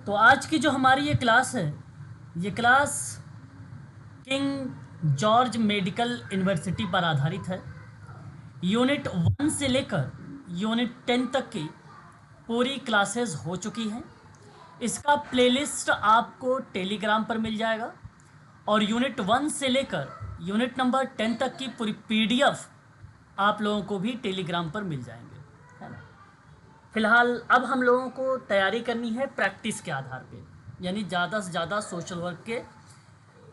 तो आज की जो हमारी ये क्लास है, ये class king George medical university पर आधारित है। यूनिट 1 से लेकर यूनिट 10 तक की पूरी क्लासेस हो चुकी हैं। इसका प्लेलिस्ट आपको टेलीग्राम पर मिल जाएगा और यूनिट 1 से लेकर यूनिट नंबर 10 तक की पूरी पीडीएफ आप लोगों को भी टेलीग्राम पर मिल जाएंगे, है ना। फिलहाल अब हम लोगों को तैयारी करनी है प्रैक्टिस के आधार पे, यानी ज़्यादा से ज़्यादा सोशल वर्क के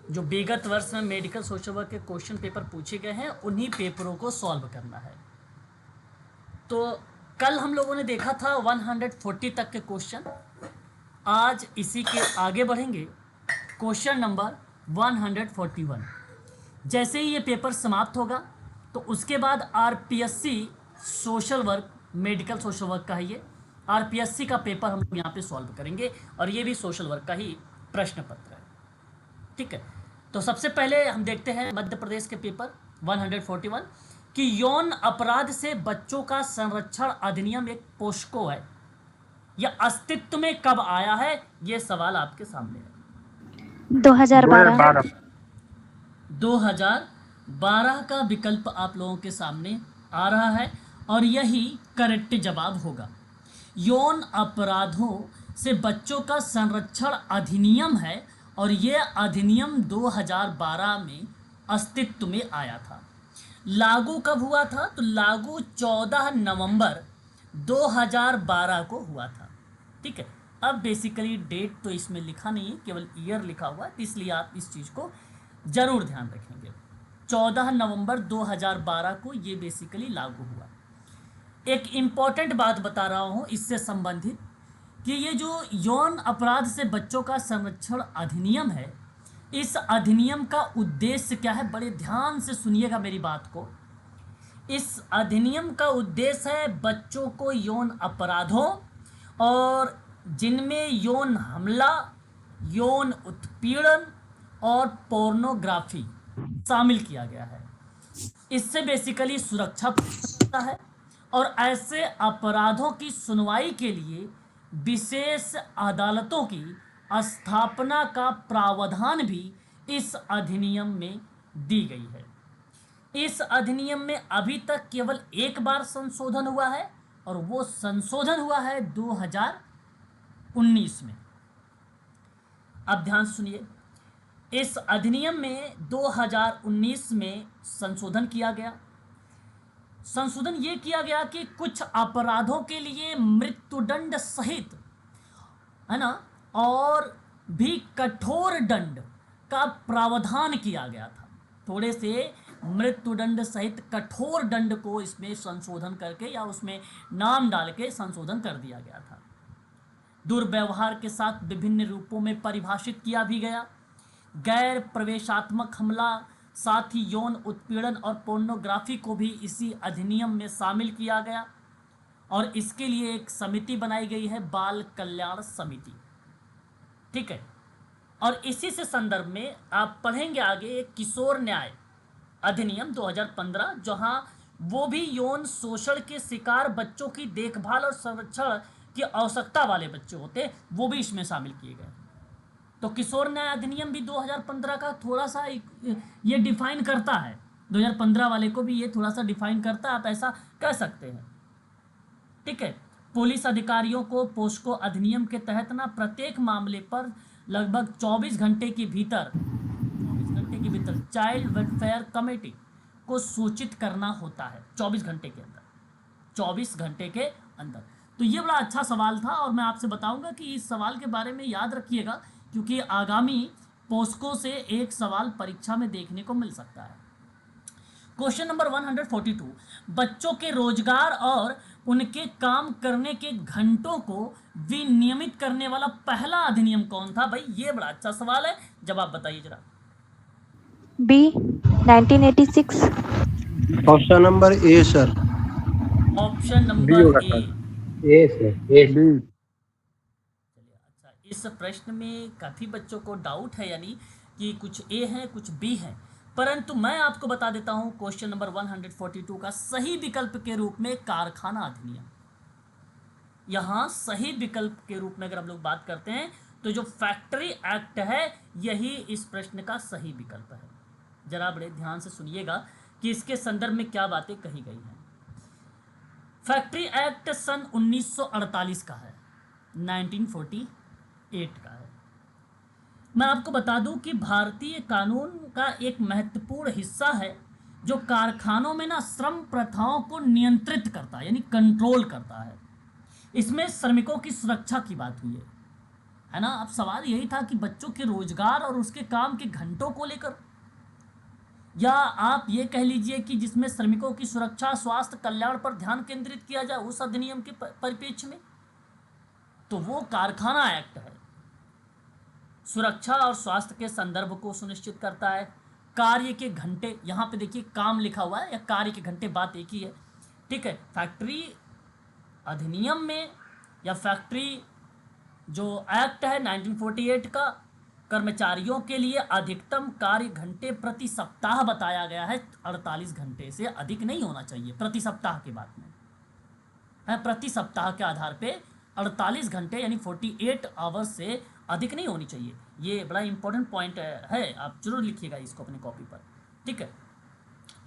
जो विगत वर्ष में मेडिकल सोशल वर्क के क्वेश्चन पेपर पूछे गए हैं उन्हीं पेपरों को सॉल्व करना है। तो कल हम लोगों ने देखा था 140 तक के क्वेश्चन। आज इसी के आगे बढ़ेंगे क्वेश्चन नंबर 141। जैसे ही ये पेपर समाप्त होगा तो उसके बाद RPSC social work, medical social work का है ये, आरपीएससी का पेपर हम लोग यहाँ पे सॉल्व करेंगे और ये भी सोशल वर्क का ही प्रश्न पत्र है। ठीक है, तो सबसे पहले हम देखते हैं मध्य प्रदेश के पेपर 141 कि यौन अपराध से बच्चों का संरक्षण अधिनियम एक पोस्को है, यह अस्तित्व में कब आया है, ये सवाल आपके सामने है। 2012 2012 का विकल्प आप लोगों के सामने आ रहा है और यही करेक्ट जवाब होगा। यौन अपराधों से बच्चों का संरक्षण अधिनियम है और ये अधिनियम 2012 में अस्तित्व में आया था। लागू कब हुआ था? तो लागू 14 नवंबर 2012 को हुआ था। ठीक है, अब बेसिकली डेट तो इसमें लिखा नहीं है, केवल ईयर लिखा हुआ है, इसलिए आप इस चीज़ को ज़रूर ध्यान रखेंगे। 14 नवंबर 2012 को ये बेसिकली लागू हुआ। एक इम्पॉर्टेंट बात बता रहा हूँ इससे संबंधित कि ये जो यौन अपराध से बच्चों का संरक्षण अधिनियम है, इस अधिनियम का उद्देश्य क्या है, बड़े ध्यान से सुनिएगा मेरी बात को। इस अधिनियम का उद्देश्य है बच्चों को यौन अपराधों और जिनमें यौन हमला, यौन उत्पीड़न और पोर्नोग्राफी शामिल किया गया है, इससे बेसिकली सुरक्षा होता है और ऐसे अपराधों की सुनवाई के लिए विशेष अदालतों की स्थापना का प्रावधान भी इस अधिनियम में दी गई है। इस अधिनियम में अभी तक केवल एक बार संशोधन हुआ है और वो संशोधन हुआ है 2019 में। अब ध्यान सुनिए, इस अधिनियम में 2019 में संशोधन किया गया। संशोधन ये किया गया कि कुछ अपराधों के लिए मृत्युदंड सहित, है ना, और भी कठोर दंड का प्रावधान किया गया था। थोड़े से मृत्युदंड सहित कठोर दंड को इसमें संशोधन करके या उसमें नाम डाल के संशोधन कर दिया गया था। दुर्व्यवहार के साथ विभिन्न रूपों में परिभाषित किया भी गया। गैर प्रवेशात्मक हमला, साथ ही यौन उत्पीड़न और पोर्नोग्राफी को भी इसी अधिनियम में शामिल किया गया और इसके लिए एक समिति बनाई गई है, बाल कल्याण समिति। ठीक है, और इसी से संदर्भ में आप पढ़ेंगे आगे एक किशोर न्याय अधिनियम 2015, जहां वो भी यौन शोषण के शिकार बच्चों की देखभाल और संरक्षण की आवश्यकता वाले बच्चे होते, वो भी इसमें शामिल किए गए। तो किशोर न्याय अधिनियम भी 2015 का थोड़ा सा ये डिफाइन करता है, 2015 वाले को भी ये थोड़ा सा डिफाइन करता है, आप ऐसा कह सकते हैं। ठीक है, पुलिस अधिकारियों को पोस्को अधिनियम के तहत ना प्रत्येक मामले पर लगभग 24 घंटे के भीतर चाइल्ड वेलफेयर कमेटी को सूचित करना होता है। 24 घंटे के अंदर, 24 घंटे के अंदर। तो ये बड़ा अच्छा सवाल था और मैं आपसे बताऊंगा कि इस सवाल के बारे में याद रखिएगा, क्योंकि आगामी पोस्को से एक सवाल परीक्षा में देखने को मिल सकता है। क्वेश्चन नंबर 142, बच्चों के रोजगार और उनके काम करने के घंटों को विनियमित करने वाला पहला अधिनियम कौन था? भाई ये बड़ा अच्छा सवाल है, जवाब बताइए जरा। B 1986। Option number A sir. Option B number होगा ए। सर। ए से ए बी। चलिए, अच्छा, इस प्रश्न में काफ़ी बच्चों को डाउट है, यानी कि कुछ ए है कुछ बी है, परंतु मैं आपको बता देता हूं क्वेश्चन नंबर 142 का सही विकल्प के रूप में कारखाना अधिनियम। यहाँ सही विकल्प के रूप में अगर हम लोग बात करते हैं तो जो फैक्ट्री एक्ट है यही इस प्रश्न का सही विकल्प है। जरा बड़े ध्यान से सुनिएगा कि इसके संदर्भ में क्या बातें कही गई हैं। फैक्ट्री एक्ट सन 1948 का है, 1948 का है। मैं आपको बता दूं कि भारतीय कानून का एक महत्वपूर्ण हिस्सा है जो कारखानों में ना श्रम प्रथाओं को नियंत्रित करता है, यानी कंट्रोल करता है। इसमें श्रमिकों की सुरक्षा की बात हुई है ना। अब सवाल यही था कि बच्चों के रोजगार और उसके काम के घंटों को लेकर, या आप ये कह लीजिए कि जिसमें श्रमिकों की सुरक्षा, स्वास्थ्य, कल्याण पर ध्यान केंद्रित किया जाए उस अधिनियम के परिप्रेक्ष्य में, तो वो कारखाना एक्ट है। सुरक्षा और स्वास्थ्य के संदर्भ को सुनिश्चित करता है। कार्य के घंटे, यहाँ पे देखिए काम लिखा हुआ है या कार्य के घंटे, बात एक ही है, ठीक है। फैक्ट्री अधिनियम में या फैक्ट्री जो एक्ट है 1948 का, कर्मचारियों के लिए अधिकतम कार्य घंटे प्रति सप्ताह बताया गया है। 48 घंटे से अधिक नहीं होना चाहिए प्रति सप्ताह की बात में है। प्रति सप्ताह के आधार पे 48 घंटे यानी 48 आवर्स से अधिक नहीं होनी चाहिए। ये बड़ा इंपॉर्टेंट पॉइंट है, आप जरूर लिखिएगा इसको अपनी कॉपी पर, ठीक है।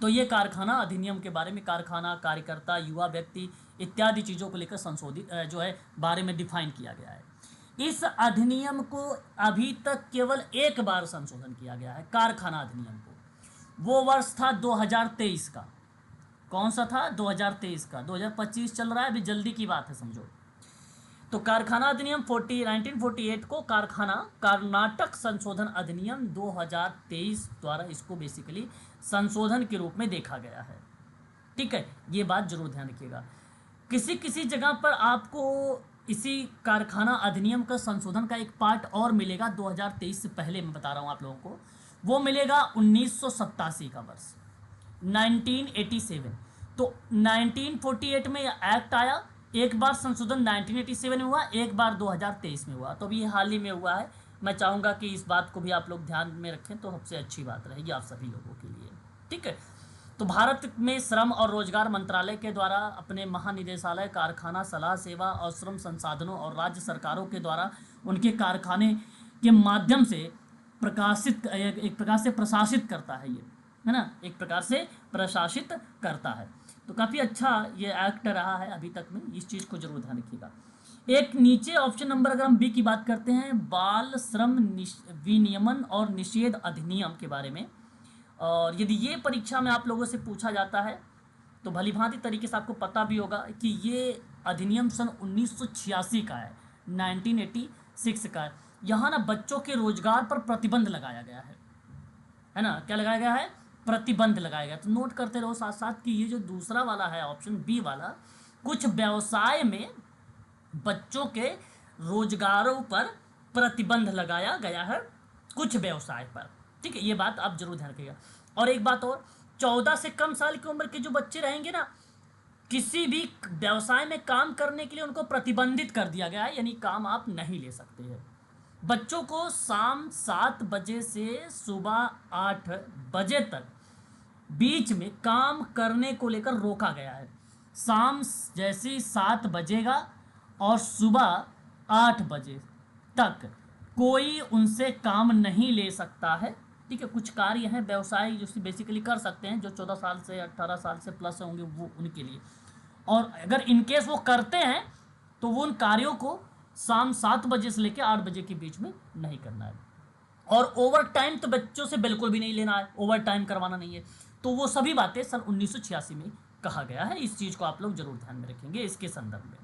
तो ये कारखाना अधिनियम के बारे में कारखाना, कार्यकर्ता, युवा व्यक्ति इत्यादि चीज़ों को लेकर संशोधित जो है बारे में डिफाइन किया गया है। इस अधिनियम को अभी तक केवल एक बार संशोधन किया गया है, कारखाना अधिनियम को। वो वर्ष था 2023 का। कौन सा था? 2023 का। 2025 चल रहा है, अभी जल्दी की बात है समझो। तो कारखाना अधिनियम 1948 को कर्नाटक संशोधन अधिनियम 2023 द्वारा इसको बेसिकली संशोधन के रूप में देखा गया है, ठीक है। ये बात जरूर ध्यान रखिएगा। किसी किसी जगह पर आपको इसी कारखाना अधिनियम का संशोधन का एक पार्ट और मिलेगा 2023 से पहले, मैं बता रहा हूँ आप लोगों को। वो मिलेगा 1987 का वर्ष, 1987। तो 1948 में यह एक्ट आया, एक बार संशोधन 1987 में हुआ, एक बार 2023 में हुआ। तो अभी हाल ही में हुआ है। मैं चाहूँगा कि इस बात को भी आप लोग ध्यान में रखें तो सबसे अच्छी बात रहेगी आप सभी लोगों के लिए, ठीक है। तो भारत में श्रम और रोजगार मंत्रालय के द्वारा अपने महानिदेशालय, कारखाना सलाह सेवा और श्रम संसाधनों और राज्य सरकारों के द्वारा उनके कारखाने के माध्यम से एक प्रकार से प्रशासित करता है, ये है ना, एक प्रकार से प्रशासित करता है। तो काफ़ी अच्छा ये एक्ट रहा है अभी तक में, इस चीज़ को जरूर ध्यान रखिएगा। एक नीचे ऑप्शन नंबर अगर हम बी की बात करते हैं, बाल श्रम विनियमन और निषेध अधिनियम के बारे में, और यदि ये परीक्षा में आप लोगों से पूछा जाता है तो भली भांति तरीके से आपको पता भी होगा कि ये अधिनियम सन 1986 का है, 1986 का है। यहाँ ना बच्चों के रोजगार पर प्रतिबंध लगाया गया है ना। क्या लगाया गया है? प्रतिबंध लगाया गया। तो नोट करते रहो साथ साथ कि ये जो दूसरा वाला है ऑप्शन बी वाला, कुछ व्यवसाय में बच्चों के रोजगारों पर प्रतिबंध लगाया गया है, कुछ व्यवसाय पर, ठीक है। ये बात आप जरूर ध्यान रखिएगा। और एक बात और, 14 से कम साल की उम्र के जो बच्चे रहेंगे ना, किसी भी व्यवसाय में काम करने के लिए उनको प्रतिबंधित कर दिया गया है, यानी काम आप नहीं ले सकते हैं। बच्चों को शाम 7 बजे से सुबह 8 बजे तक बीच में काम करने को लेकर रोका गया है। शाम जैसे 7 बजेगा और सुबह 8 बजे तक कोई उनसे काम नहीं ले सकता है, ठीक है। कुछ कार्य हैं व्यवसाय जो बेसिकली कर सकते हैं, जो 14 साल से 18 साल से प्लस होंगे वो उनके लिए, और अगर इनकेस वो करते हैं तो वो उन कार्यों को शाम 7 बजे से लेकर 8 बजे के बीच में नहीं करना है। और ओवर टाइम तो बच्चों से बिल्कुल भी नहीं लेना है, ओवर टाइम करवाना नहीं है। तो वो सभी बातें सन 1986 में कहा गया है। इस चीज़ को आप लोग जरूर ध्यान में रखेंगे इसके संदर्भ में,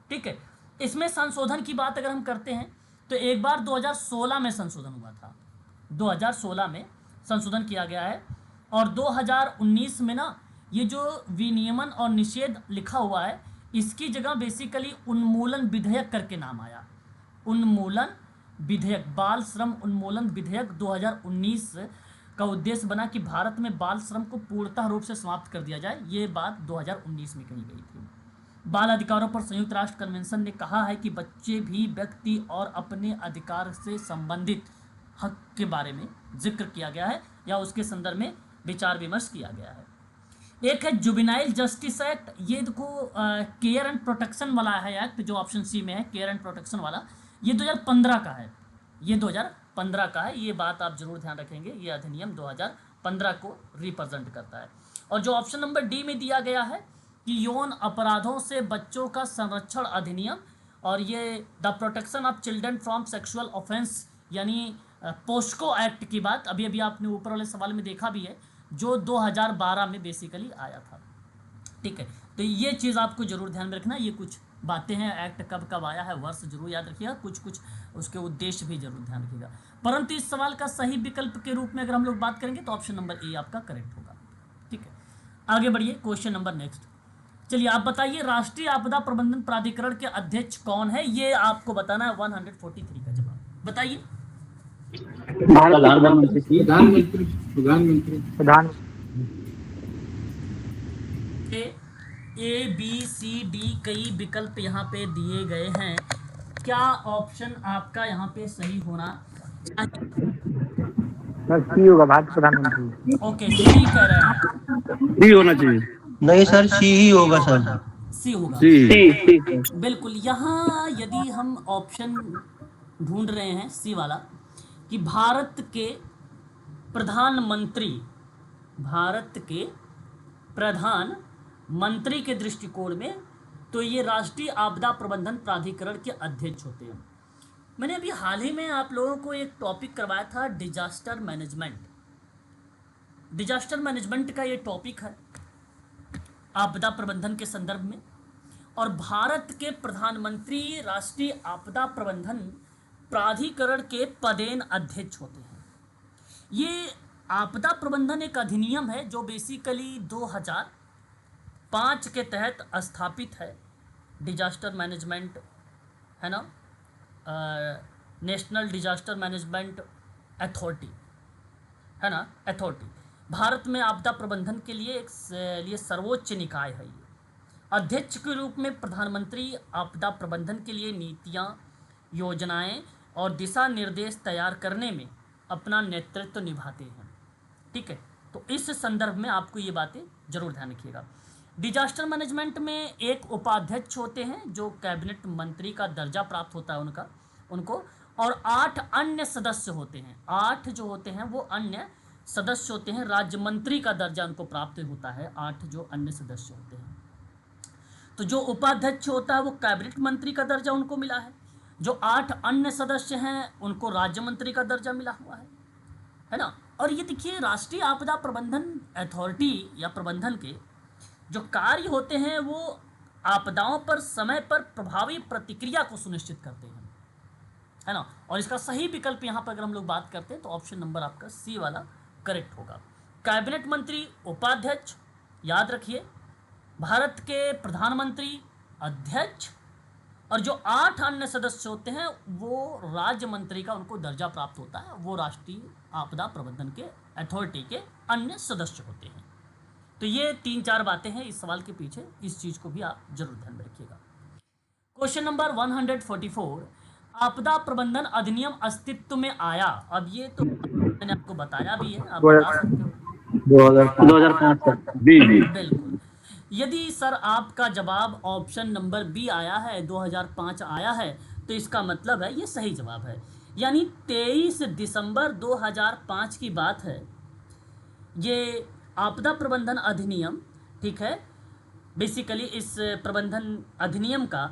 ठीक है। इसमें संशोधन की बात अगर हम करते हैं तो एक बार 2016 में संशोधन हुआ था, 2016 में संशोधन किया गया है। और 2019 में ना ये जो विनियमन और निषेध लिखा हुआ है, इसकी जगह बेसिकली उन्मूलन विधेयक करके नाम आया। उन्मूलन विधेयक, बाल श्रम उन्मूलन विधेयक 2019 का उद्देश्य बना कि भारत में बाल श्रम को पूर्णतः रूप से समाप्त कर दिया जाए। ये बात 2019 में कही गई थी। बाल अधिकारों पर संयुक्त राष्ट्र कन्वेंशन ने कहा है कि बच्चे भी व्यक्ति और अपने अधिकार से संबंधित हक के बारे में जिक्र किया गया है या उसके संदर्भ में विचार विमर्श किया गया है। एक है जुबिनाइल जस्टिस एक्ट, ये देखो केयर एंड प्रोटेक्शन वाला है एक्ट, जो ऑप्शन सी में है केयर एंड प्रोटेक्शन वाला, ये 2015 का है, ये 2015 का है, ये बात आप जरूर ध्यान रखेंगे, ये अधिनियम 2015 को रिप्रेजेंट करता है। और जो ऑप्शन नंबर डी में दिया गया है कि यौन अपराधों से बच्चों का संरक्षण अधिनियम, और ये the protection of children from sexual offence यानी पोस्को एक्ट की बात अभी अभी आपने ऊपर वाले सवाल में देखा भी है, जो 2012 में बेसिकली आया था। ठीक है, तो ये चीज़ आपको जरूर ध्यान में रखना, ये कुछ बातें हैं, एक्ट कब कब आया है वर्ष जरूर याद रखिएगा, कुछ कुछ उसके उद्देश्य भी जरूर ध्यान रखिएगा। परंतु इस सवाल का सही विकल्प के रूप में अगर हम लोग बात करेंगे तो ऑप्शन नंबर ए आपका करेक्ट होगा। ठीक है, आगे बढ़िए, क्वेश्चन नंबर नेक्स्ट। चलिए आप बताइए, राष्ट्रीय आपदा प्रबंधन प्राधिकरण के अध्यक्ष कौन है, ये आपको बताना है 143 का जवाब बताइए। प्रधानमंत्री प्रधानमंत्री प्रधान ए बी सी डी कई विकल्प यहाँ पे दिए गए हैं, क्या ऑप्शन आपका यहाँ पे सही होना सर सी होगा, भारत प्रधानमंत्री। ओके, सी कह रहे हैं, डी होना चाहिए। नहीं सर, सी ही होगा सर। सी होगा। सी बिल्कुल, यहाँ यदि हम ऑप्शन ढूंढ रहे हैं सी वाला कि भारत के प्रधानमंत्री के दृष्टिकोण में, तो ये राष्ट्रीय आपदा प्रबंधन प्राधिकरण के अध्यक्ष होते हैं। मैंने अभी हाल ही में आप लोगों को एक टॉपिक करवाया था डिजास्टर मैनेजमेंट, डिजास्टर मैनेजमेंट का ये टॉपिक है आपदा प्रबंधन के संदर्भ में, और भारत के प्रधानमंत्री राष्ट्रीय आपदा प्रबंधन प्राधिकरण के पदेन अध्यक्ष होते हैं। ये आपदा प्रबंधन एक अधिनियम है जो बेसिकली 2005 के तहत स्थापित है, डिजास्टर मैनेजमेंट है ना, नेशनल डिजास्टर मैनेजमेंट अथॉरिटी है ना, अथॉरिटी भारत में आपदा प्रबंधन के लिए सर्वोच्च निकाय है। ये अध्यक्ष के रूप में प्रधानमंत्री आपदा प्रबंधन के लिए नीतियाँ, योजनाएं और दिशा निर्देश तैयार करने में अपना नेतृत्व निभाते हैं। ठीक है, तो इस संदर्भ में आपको ये बातें जरूर ध्यान रखिएगा। डिजास्टर मैनेजमेंट में एक उपाध्यक्ष होते हैं जो कैबिनेट मंत्री का दर्जा प्राप्त होता है उनको, और 8 अन्य सदस्य होते हैं, 8 जो होते हैं वो अन्य सदस्य होते हैं, राज्य मंत्री का दर्जा उनको प्राप्त होता है, 8 जो अन्य सदस्य होते हैं। तो जो उपाध्यक्ष होता है वो कैबिनेट मंत्री का दर्जा उनको मिला है, जो 8 अन्य सदस्य हैं उनको राज्य मंत्री का दर्जा मिला हुआ है ना। और ये देखिए, राष्ट्रीय आपदा प्रबंधन अथॉरिटी या प्रबंधन के जो कार्य होते हैं वो आपदाओं पर समय पर प्रभावी प्रतिक्रिया को सुनिश्चित करते हैं, है ना। और इसका सही विकल्प यहाँ पर अगर हम लोग बात करते हैं तो ऑप्शन नंबर आपका सी वाला करेक्ट होगा। कैबिनेट मंत्री उपाध्यक्ष याद रखिए, भारत के प्रधानमंत्री अध्यक्ष, और जो 8 अन्य सदस्य होते हैं वो राज्य मंत्री का उनको दर्जा प्राप्त होता है, वो राष्ट्रीय आपदा प्रबंधन के अथॉरिटी के अन्य सदस्य होते हैं। तो ये 3-4 बातें हैं इस सवाल के पीछे, इस चीज़ को भी आप जरूर ध्यान में रखिएगा। क्वेश्चन नंबर 144, आपदा प्रबंधन अधिनियम अस्तित्व में आया, अब ये तो मैंने आपको बताया भी है, आप बता सकते हो 2005 बिल्कुल। यदि सर आपका जवाब ऑप्शन नंबर बी आया है, 2005 आया है, तो इसका मतलब है ये सही जवाब है, यानी 23 दिसंबर 2005 की बात है। ये आपदा प्रबंधन अधिनियम, ठीक है, बेसिकली इस प्रबंधन अधिनियम का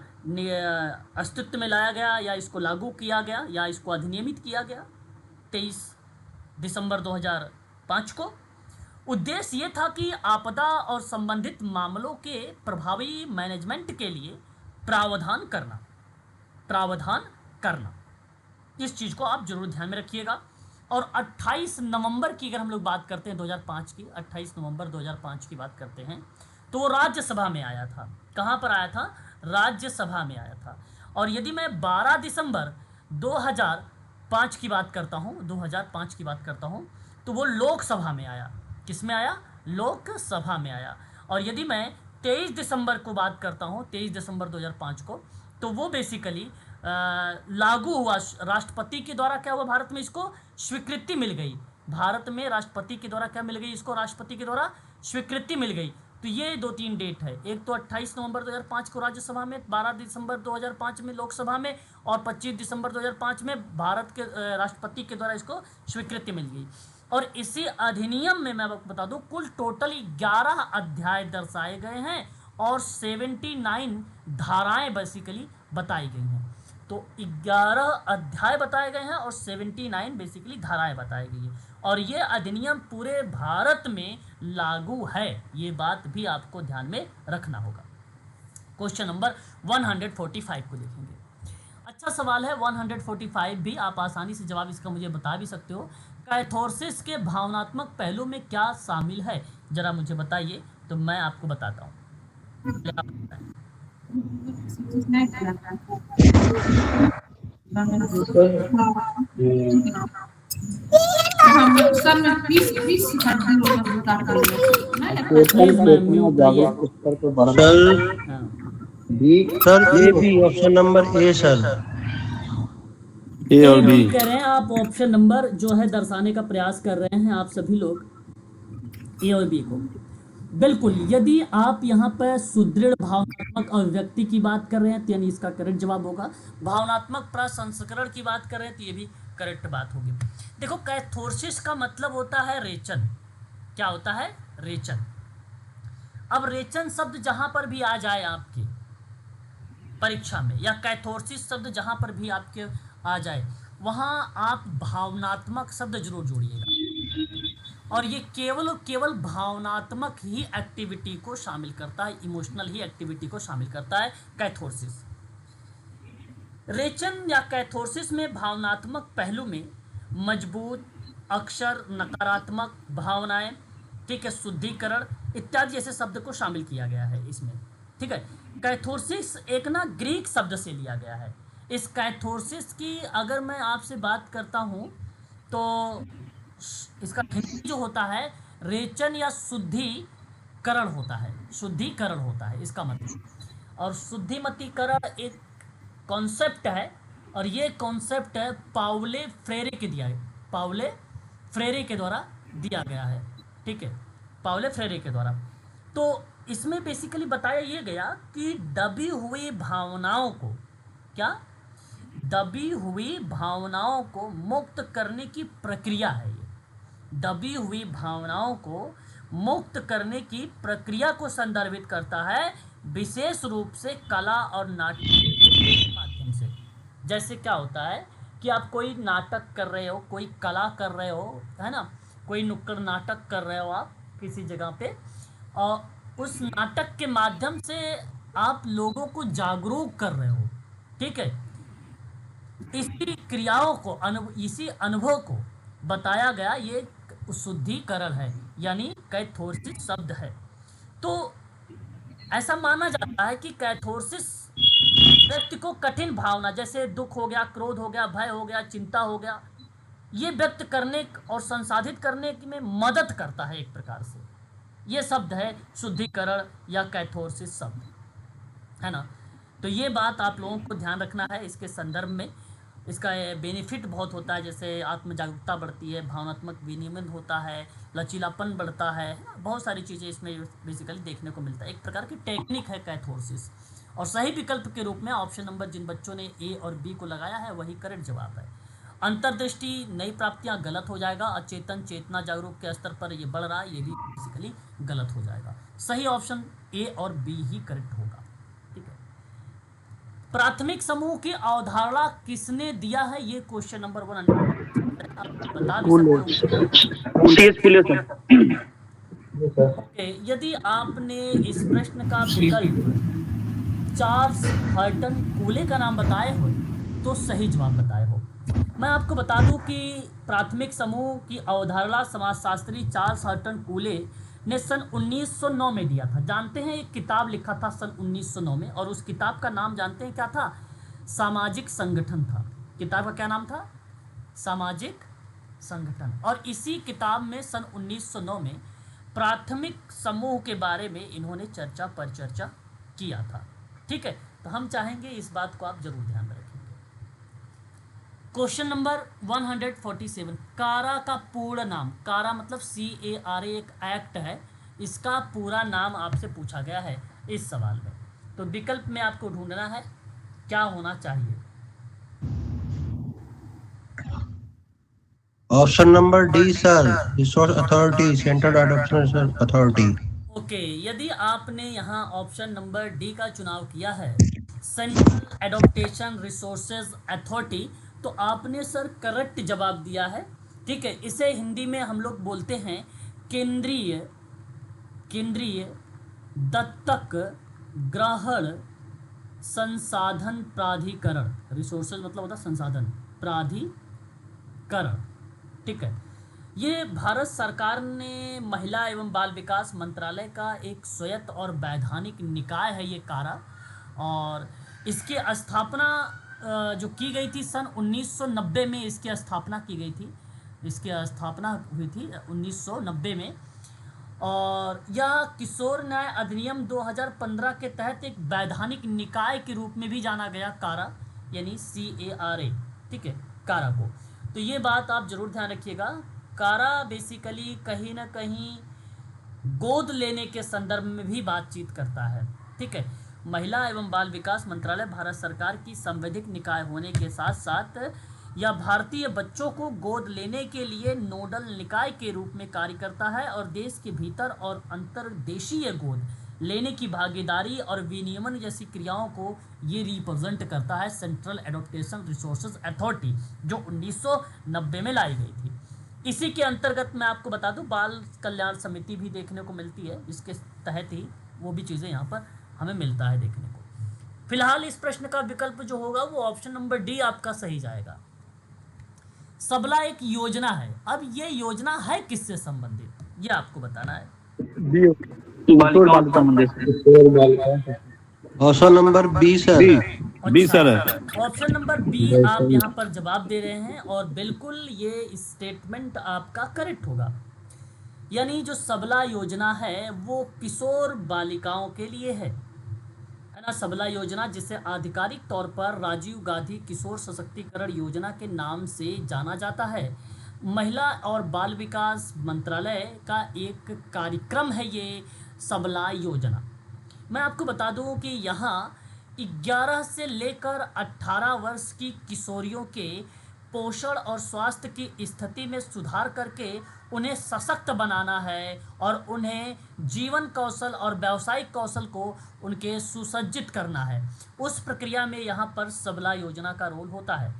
अस्तित्व में लाया गया या इसको लागू किया गया या इसको अधिनियमित किया गया 23 दिसंबर 2005 को। उद्देश्य ये था कि आपदा और संबंधित मामलों के प्रभावी मैनेजमेंट के लिए प्रावधान करना, इस चीज़ को आप जरूर ध्यान में रखिएगा। और 28 नवंबर की अगर हम लोग बात करते हैं 2005 की, 28 नवंबर 2005 की बात करते हैं, तो वो राज्यसभा में आया था। कहाँ पर आया था? राज्यसभा में आया था। और यदि मैं 12 दिसंबर 2005 की बात करता हूँ, 2005 की बात करता हूँ, तो वो लोकसभा में आया। किस में आया? लोकसभा में आया। और यदि मैं 23 दिसंबर को बात करता हूँ, 23 दिसंबर 2005 को, तो वो बेसिकली लागू हुआ, राष्ट्रपति के द्वारा क्या हुआ, भारत में इसको स्वीकृति मिल गई भारत में राष्ट्रपति के द्वारा क्या मिल गई, इसको राष्ट्रपति के द्वारा स्वीकृति मिल गई। तो ये 2-3 डेट है, एक तो 28 नवंबर 2005 को राज्यसभा में, 12 दिसंबर 2005 में लोकसभा में, और 25 दिसंबर 2005 में भारत के राष्ट्रपति के द्वारा इसको स्वीकृति मिल गई। और इसी अधिनियम में मैं आपको बता दूं कुल टोटल 11 अध्याय दर्शाए गए हैं और 79 धाराएं बेसिकली बताई गई हैं। तो 11 अध्याय बताए गए हैं और 79 बेसिकली धाराएं बताई गई हैं, और ये अधिनियम पूरे भारत में लागू है, ये बात भी आपको ध्यान में रखना होगा। क्वेश्चन नंबर 145 को देखेंगे। अच्छा सवाल है 145 भी, आप आसानी से जवाब इसका मुझे बता भी सकते हो। कैथोरसिस के भावनात्मक पहलू में क्या शामिल है, जरा मुझे बताइए तो मैं आपको बताता हूँ। Sir A B option number A sir. A और बी कह रहे हैं आप, ऑप्शन नंबर जो है दर्शाने का प्रयास कर रहे हैं आप सभी लोग, ए और बी को। बिल्कुल, यदि आप यहाँ पर सुदृढ़ भावनात्मक अभिव्यक्ति की बात कर रहे हैं तो यानी इसका करेक्ट जवाब होगा। भावनात्मक प्रसंस्करण की बात कर रहे हैं तो ये भी करेक्ट बात होगी। देखो, कैथोरसिस का मतलब होता है रेचन। क्या होता है? रेचन। अब रेचन शब्द जहां पर भी आ जाए आपके परीक्षा में, या कैथोरसिस शब्द जहां पर भी आपके आ जाए, वहां आप भावनात्मक शब्द जरूर जोड़िएगा। और ये केवल और केवल भावनात्मक ही एक्टिविटी को शामिल करता है, इमोशनल ही एक्टिविटी को शामिल करता है कैथोरसिस। रेचन या कैथोरसिस में भावनात्मक पहलू में मजबूत, अक्सर नकारात्मक भावनाएं, ठीक है, शुद्धिकरण इत्यादि जैसे शब्द को शामिल किया गया है इसमें। ठीक है, कैथोरसिस एक ना ग्रीक शब्द से लिया गया है। इस कैथोरसिस की अगर मैं आपसे बात करता हूँ तो इसका हिंदी जो होता है रेचन या शुद्धिकरण होता है, शुद्धिकरण होता है इसका मतलब। और शुद्धिमतीकरण एक कॉन्सेप्ट है, और ये कॉन्सेप्ट है पाउले फ्रेरे के दिया, पाउले फ्रेरे के द्वारा दिया गया है। ठीक है, पाउले फ्रेरे के द्वारा। तो इसमें बेसिकली बताया ये गया कि दबी हुई भावनाओं को, क्या, दबी हुई भावनाओं को मुक्त करने की प्रक्रिया है ये। दबी हुई भावनाओं को मुक्त करने की प्रक्रिया को संदर्भित करता है, विशेष रूप से कला और नाटक के माध्यम से। जैसे क्या होता है कि आप कोई नाटक कर रहे हो, कोई कला कर रहे हो, है ना, कोई नुक्कड़ नाटक कर रहे हो आप किसी जगह पे, और उस नाटक के माध्यम से आप लोगों को जागरूक कर रहे हो। ठीक है, इसी क्रियाओं को, इसी अनुभव को बताया गया, ये शुद्धिकरण है, यानी कैथोरसिस शब्द है। तो ऐसा माना जाता है कि कैथोरसिस व्यक्ति को कठिन भावना जैसे दुख हो गया, क्रोध हो गया, भय हो गया, चिंता हो गया, ये व्यक्त करने और संसाधित करने में मदद करता है एक प्रकार से। ये शब्द है शुद्धिकरण या कैथोरसिस शब्द, है ना। तो ये बात आप लोगों को ध्यान रखना है इसके संदर्भ में। इसका बेनिफिट बहुत होता है, जैसे आत्म जागरूकता बढ़ती है, भावनात्मक विनियमन होता है, लचीलापन बढ़ता है, बहुत सारी चीज़ें इसमें बेसिकली देखने को मिलता है। एक प्रकार की टेक्निक है कैथोरसिस। और सही विकल्प के रूप में ऑप्शन नंबर जिन बच्चों ने ए और बी को लगाया है वही करेक्ट जवाब है। अंतर्दृष्टि, नई प्राप्तियां गलत हो जाएगा। अचेतन चेतना जागरूक के स्तर पर ये बढ़ रहा है, ये भी बेसिकली गलत हो जाएगा। सही ऑप्शन ए और बी ही करेक्ट होगा। ठीक है, प्राथमिक समूह की अवधारणा किसने दिया है, ये क्वेश्चन नंबर 1 बता भी सकते हो। यदि आपने इस प्रश्न का विकल्प चार्ल्स हर्टन कूले का नाम बताए हो तो सही जवाब बताए हो। मैं आपको बता दूं कि प्राथमिक समूह की अवधारणा समाजशास्त्री चार्ल्स हर्टन कूले ने सन 1909 में दिया था। जानते हैं, एक किताब लिखा था सन 1909 में, और उस किताब का नाम जानते हैं क्या था? सामाजिक संगठन था। किताब का क्या नाम था? सामाजिक संगठन। और इसी किताब में सन 1909 में प्राथमिक समूह के बारे में इन्होंने चर्चा पर चर्चा किया था। ठीक है, तो हम चाहेंगे इस बात को आप जरूर ध्यान में रखेंगे। क्वेश्चन नंबर 147, कारा का पूर्ण नाम, कारा मतलब CARA एक एक्ट है, इसका पूरा नाम आपसे पूछा गया है इस सवाल में। तो विकल्प में आपको ढूंढना है क्या होना चाहिए। Option number D sir, resource authority, central adoption authority. Okay, यदि आपने यहाँ ऑप्शन नंबर डी का चुनाव किया है, सेंट्रल एडॉप्टेशन रिसोर्सेज अथॉरिटी, तो आपने सर करेक्ट जवाब दिया है। ठीक है, इसे हिंदी में हम लोग बोलते हैं केंद्रीय केंद्रीय दत्तक ग्रहण संसाधन प्राधिकरण। रिसोर्सेज मतलब होता है संसाधन, प्राधिकरण। ठीक है, ये भारत सरकार ने महिला एवं बाल विकास मंत्रालय का एक स्वायत्त और वैधानिक निकाय है ये कारा। और इसकी स्थापना जो की गई थी सन 1990 में इसकी स्थापना की गई थी। इसकी स्थापना हुई थी 1990 में। और यह किशोर न्याय अधिनियम 2015 के तहत एक वैधानिक निकाय के रूप में भी जाना गया कारा, यानी CARA। ठीक है, कारा को। तो ये बात आप जरूर ध्यान रखिएगा, कारा बेसिकली कहीं ना कहीं गोद लेने के संदर्भ में भी बातचीत करता है। ठीक है, महिला एवं बाल विकास मंत्रालय भारत सरकार की संवैधानिक निकाय होने के साथ साथ यह भारतीय बच्चों को गोद लेने के लिए नोडल निकाय के रूप में कार्य करता है और देश के भीतर और अंतर्देशीय गोद लेने की भागीदारी और विनियमन जैसी क्रियाओं को ये रिप्रेजेंट करता है। सेंट्रल एडॉप्टेशन रिसोर्सेज अथॉरिटी जो 1990 में लाई गई थी। इसी के अंतर्गत मैं आपको बता दूं बाल कल्याण समिति भी देखने को मिलती है, इसके तहत ही वो भी चीज़ें यहाँ पर हमें मिलता है देखने को। फिलहाल इस प्रश्न का विकल्प जो होगा वो ऑप्शन नंबर डी आपका सही जाएगा। सबला एक योजना है, अब ये योजना है किससे संबंधित ये आपको बताना है। बी बालिकाओं से संबंधित। Option number B sir. B sir है। ऑप्शन नंबर बी आप यहाँ पर जवाब दे रहे हैं और बिल्कुल ये स्टेटमेंट आपका करेक्ट होगा। यानी जो सबला योजना है वो किशोर बालिकाओं के लिए है ना। सबला योजना जिसे आधिकारिक तौर पर राजीव गांधी किशोर सशक्तिकरण योजना के नाम से जाना जाता है, महिला और बाल विकास मंत्रालय का एक कार्यक्रम है ये सबला योजना। मैं आपको बता दूं कि यहाँ 11 से लेकर 18 वर्ष की किशोरियों के पोषण और स्वास्थ्य की स्थिति में सुधार करके उन्हें सशक्त बनाना है और उन्हें जीवन कौशल और व्यावसायिक कौशल को उनके सुसज्जित करना है। उस प्रक्रिया में यहाँ पर सबला योजना का रोल होता है।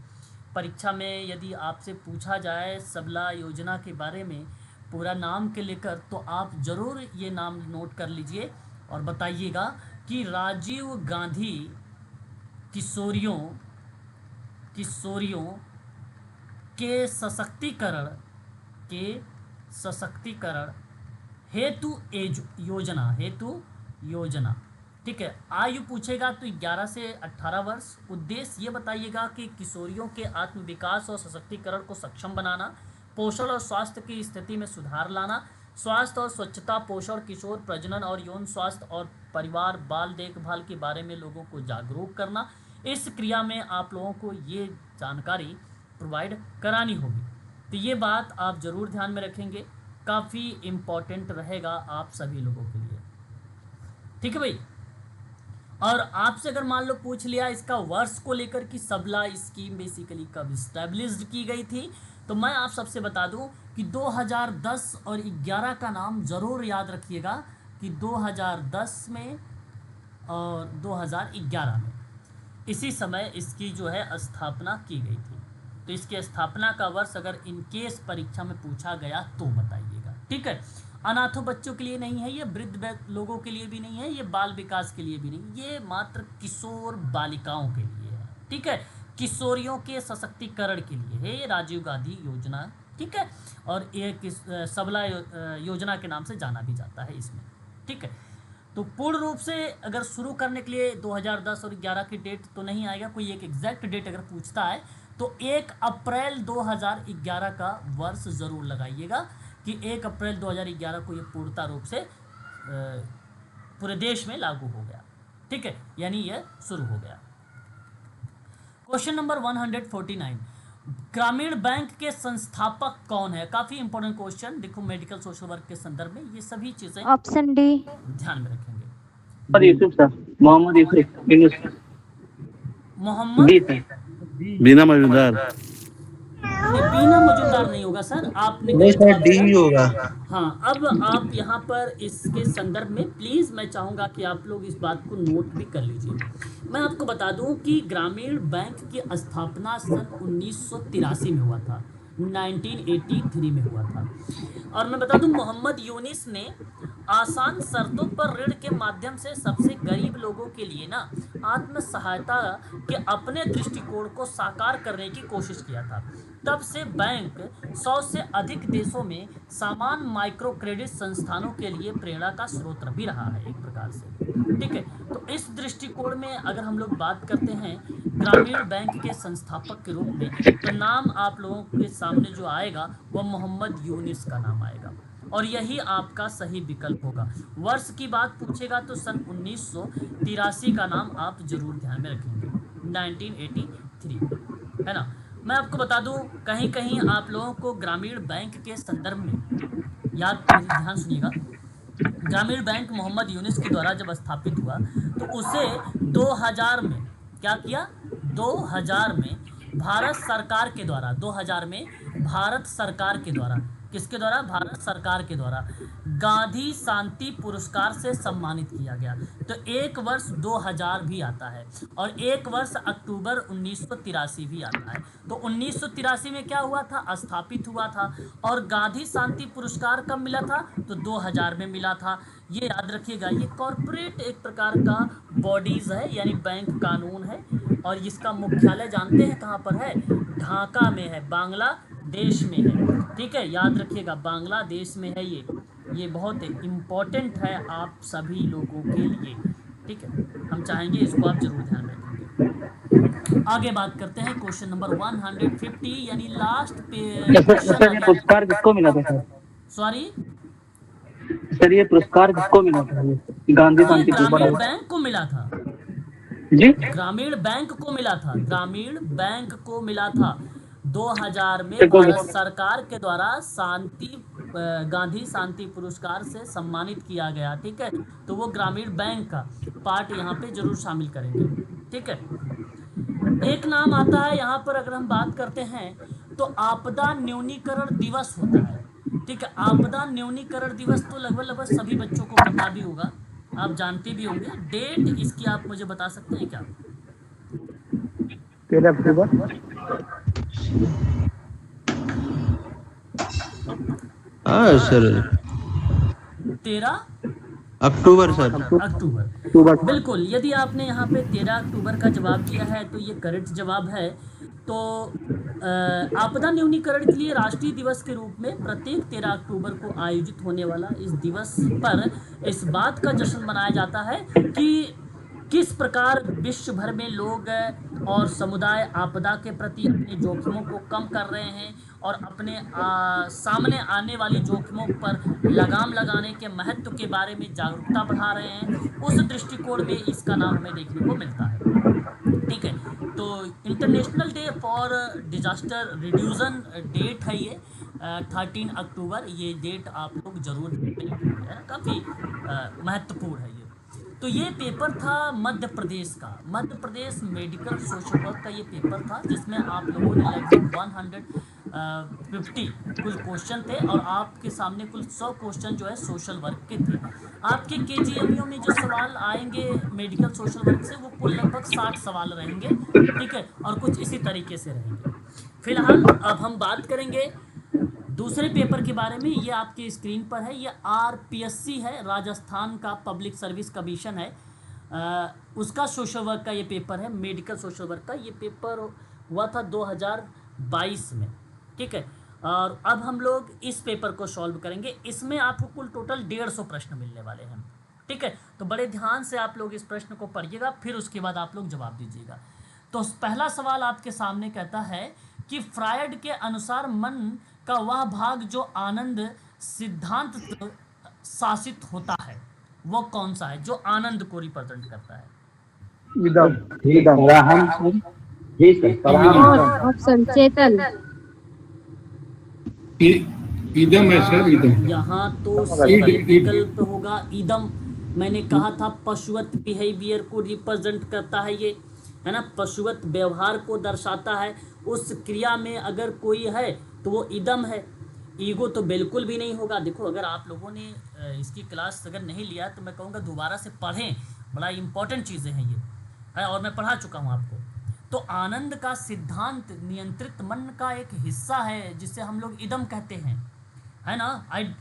परीक्षा में यदि आपसे पूछा जाए सबला योजना के बारे में पूरा नाम के लेकर, तो आप ज़रूर ये नाम नोट कर लीजिए और बताइएगा कि राजीव गांधी किशोरियों के सशक्तिकरण हेतु योजना। ठीक है, आयु पूछेगा तो 11 से 18 वर्ष। उद्देश्य ये बताइएगा कि किशोरियों के आत्म विकास और सशक्तिकरण को सक्षम बनाना, पोषण और स्वास्थ्य की स्थिति में सुधार लाना, स्वास्थ्य और स्वच्छता, पोषण, किशोर प्रजनन और यौन स्वास्थ्य और परिवार बाल देखभाल के बारे में लोगों को जागरूक करना। इस क्रिया में आप लोगों को ये जानकारी प्रोवाइड करानी होगी। तो ये बात आप ज़रूर ध्यान में रखेंगे, काफ़ी इम्पॉर्टेंट रहेगा आप सभी लोगों के लिए। ठीक है भाई। और आपसे अगर मान लो पूछ लिया इसका वर्ष को लेकर कि सबला स्कीम बेसिकली कब इस्टेब्लिश्ड की गई थी, तो मैं आप सबसे बता दूं कि 2010 और 11 का नाम ज़रूर याद रखिएगा कि 2010 में और 2011 में इसी समय इसकी जो है स्थापना की गई थी। तो इसके स्थापना का वर्ष अगर इनकेस परीक्षा में पूछा गया तो बताइएगा। ठीक है, अनाथों बच्चों के लिए नहीं है ये, वृद्ध लोगों के लिए भी नहीं है ये, बाल विकास के लिए भी नहीं, ये मात्र किशोर बालिकाओं के लिए है। ठीक है, किशोरियों के सशक्तिकरण के लिए है ये राजीव गांधी योजना। ठीक है, और ये सबला योजना के नाम से जाना भी जाता है इसमें। ठीक है, तो पूर्ण रूप से अगर शुरू करने के लिए 2010 और 11 की डेट तो नहीं आएगा, कोई एक एग्जैक्ट डेट अगर पूछता है तो 1 अप्रैल 2011 का वर्ष ज़रूर लगाइएगा कि 1 अप्रैल 2011 को ये पूर्णता रूप से पूरे देश में लागू हो गया। ठीक है, यानी यह शुरू हो गया। क्वेश्चन नंबर 149, ग्रामीण बैंक के संस्थापक कौन है? काफी इंपॉर्टेंट क्वेश्चन। देखो मेडिकल सोशल वर्क के संदर्भ में ये सभी चीजें ऑप्शन डी। ध्यान में रखेंगे। Mohammad Yusuf sir, Mohammad Yusuf Yunus. Mohammad D sir. Bina Majumdar. नहीं, बीना मजूमदार नहीं होगा सर, आपने नहीं गलत सर, जवाब डी दिया। ही होगा। हाँ, अब आप यहाँ पर इसके संदर्भ में प्लीज़ मैं चाहूँगा कि आप लोग इस बात को नोट भी कर लीजिए। मैं आपको बता दूँ कि ग्रामीण बैंक की स्थापना सन 1983 में हुआ था, 1983 में हुआ था। और मैं बता दूं मोहम्मद यूनिस ने आसान शर्तों पर ऋण के माध्यम से सबसे गरीब लोगों के लिए ना आत्म सहायता के अपने दृष्टिकोण को साकार करने की कोशिश किया था। तब से बैंक 100 से अधिक देशों में समान माइक्रो क्रेडिट संस्थानों के लिए प्रेरणा का स्रोत भी रहा है एक प्रकार से। ठीक है, तो इस दृष्टिकोण में अगर हम लोग बात करते हैं ग्रामीण बैंक के संस्थापक के रूप में, तो नाम आप लोगों के सामने जो आएगा वह मोहम्मद यूनिस का नाम आएगा और यही आपका सही विकल्प होगा। वर्ष की बात पूछेगा तो सन 1983 का नाम आप जरूर ध्यान में रखेंगे, 1983, है ना। मैं आपको बता दूं कहीं कहीं आप लोगों को ग्रामीण बैंक के संदर्भ में याद, ध्यान सुनिएगा, ग्रामीण बैंक मोहम्मद यूनिस के द्वारा जब स्थापित हुआ तो उसे 2000 में क्या किया, 2000 में भारत सरकार के द्वारा, 2000 में भारत सरकार के द्वारा, किसके द्वारा, भारत सरकार के द्वारा गांधी शांति पुरस्कार से सम्मानित किया गया। तो एक वर्ष 2000 भी आता है और एक वर्ष अक्टूबर 1983 भी आता है। तो 1983 में क्या हुआ था, स्थापित हुआ था, और गांधी शांति पुरस्कार कब मिला था, तो 2000 में मिला था। ये याद रखिएगा, ये कॉरपोरेट एक प्रकार का बॉडीज है, यानी बैंक कानून है, और इसका मुख्यालय जानते हैं कहाँ पर है, ढाका में है, बांग्लादेश में है। ठीक है, याद रखिएगा बांग्लादेश में है ये बहुत इम्पोर्टेंट है आप सभी लोगों के लिए। ठीक है, हम चाहेंगे इसको आप जरूर ध्यान रखेंगे। आगे बात करते हैं क्वेश्चन नंबर 150, यानी लास्ट सर ये पुरस्कार किसको मिला था सर? सॉरी सर ये पुरस्कार किसको मिला था? गांधी ये शांति ग्रामीण पुरस्कार बैंक को मिला था जी? ग्रामीण बैंक को मिला था, ग्रामीण बैंक को मिला था 2000 में देखो, भारत सरकार के द्वारा गांधी शांति पुरस्कार से सम्मानित किया गया। ठीक है, तो वो ग्रामीण बैंक का पार्ट यहाँ पे जरूर शामिल करेंगे। ठीक है, एक नाम आता है यहाँ पर, अगर हम बात करते हैं तो आपदा न्यूनीकरण दिवस होता है। ठीक है, आपदा न्यूनीकरण दिवस तो लगभग सभी बच्चों को पता भी होगा, आप जानते भी होंगे। डेट इसकी आप मुझे बता सकते हैं क्या? 13 अक्टूबर। हाँ सर, 13 अक्टूबर सर। अक्टूबर, बिल्कुल। यदि आपने यहाँ पे 13 अक्टूबर का जवाब दिया है तो ये करेक्ट जवाब है। तो आपदा न्यूनीकरण के लिए राष्ट्रीय दिवस के रूप में प्रत्येक 13 अक्टूबर को आयोजित होने वाला इस दिवस पर इस बात का जश्न मनाया जाता है कि किस प्रकार विश्व भर में लोग और समुदाय आपदा के प्रति अपने जोखिमों को कम कर रहे हैं और अपने सामने आने वाली जोखिमों पर लगाम लगाने के महत्व के बारे में जागरूकता बढ़ा रहे हैं। उस दृष्टिकोण में इसका नाम हमें देखने को मिलता है। ठीक है, तो international day for disaster reduction date है ये 13 अक्टूबर। ये डेट आप लोग जरूर है, काफ़ी महत्वपूर्ण है ये। तो ये पेपर था मध्य प्रदेश का, Madhya Pradesh medical social work का ये पेपर था, जिसमें आप लोगों ने लगभग 150 कुल क्वेश्चन थे और आपके सामने कुल 100 क्वेश्चन जो है सोशल वर्क के थे। आपके केजीएमयू में जो सवाल आएंगे मेडिकल सोशल वर्क से वो कुल लगभग 60 सवाल रहेंगे। ठीक है, और कुछ इसी तरीके से रहेंगे। फिलहाल अब हम बात करेंगे दूसरे पेपर के बारे में। ये आपके स्क्रीन पर है, ये आरपीएससी है, राजस्थान का पब्लिक सर्विस कमीशन है, उसका सोशल वर्क का ये पेपर है, मेडिकल सोशल वर्क का। ये पेपर हुआ था 2022 में। ठीक है, और अब हम लोग इस पेपर को सॉल्व करेंगे। इसमें आपको कुल टोटल 150 प्रश्न मिलने वाले हैं। ठीक है, तो बड़े ध्यान से आप लोग इस प्रश्न को पढ़िएगा, फिर उसके बाद आप लोग जवाब दीजिएगा। तो पहला सवाल आपके सामने कहता है कि फ्रायड के अनुसार मन का वह भाग जो आनंद सिद्धांत शासित होता है वो कौन सा है, जो आनंद को रिप्रेजेंट करता है? जी सर प्रधान और ऑप्शन चेतन। इदम है सर, इदम। यहाँ तो ईद- सही ईद- विकल्प होगा ईदम। मैंने कहा था पशुवत बिहेवियर को रिप्रेजेंट करता है ये, है ना, पशुवत व्यवहार को दर्शाता है। उस क्रिया में अगर कोई है तो वो ईदम है। ईगो तो बिल्कुल भी नहीं होगा। देखो, अगर आप लोगों ने इसकी क्लास अगर नहीं लिया तो मैं कहूँगा दोबारा से पढ़ें, बड़ा इंपॉर्टेंट चीज़ें हैं ये, है, और मैं पढ़ा चुका हूँ आपको। तो आनंद का सिद्धांत नियंत्रित मन का एक हिस्सा है जिसे हम लोग इदम कहते हैं, है ना, इड,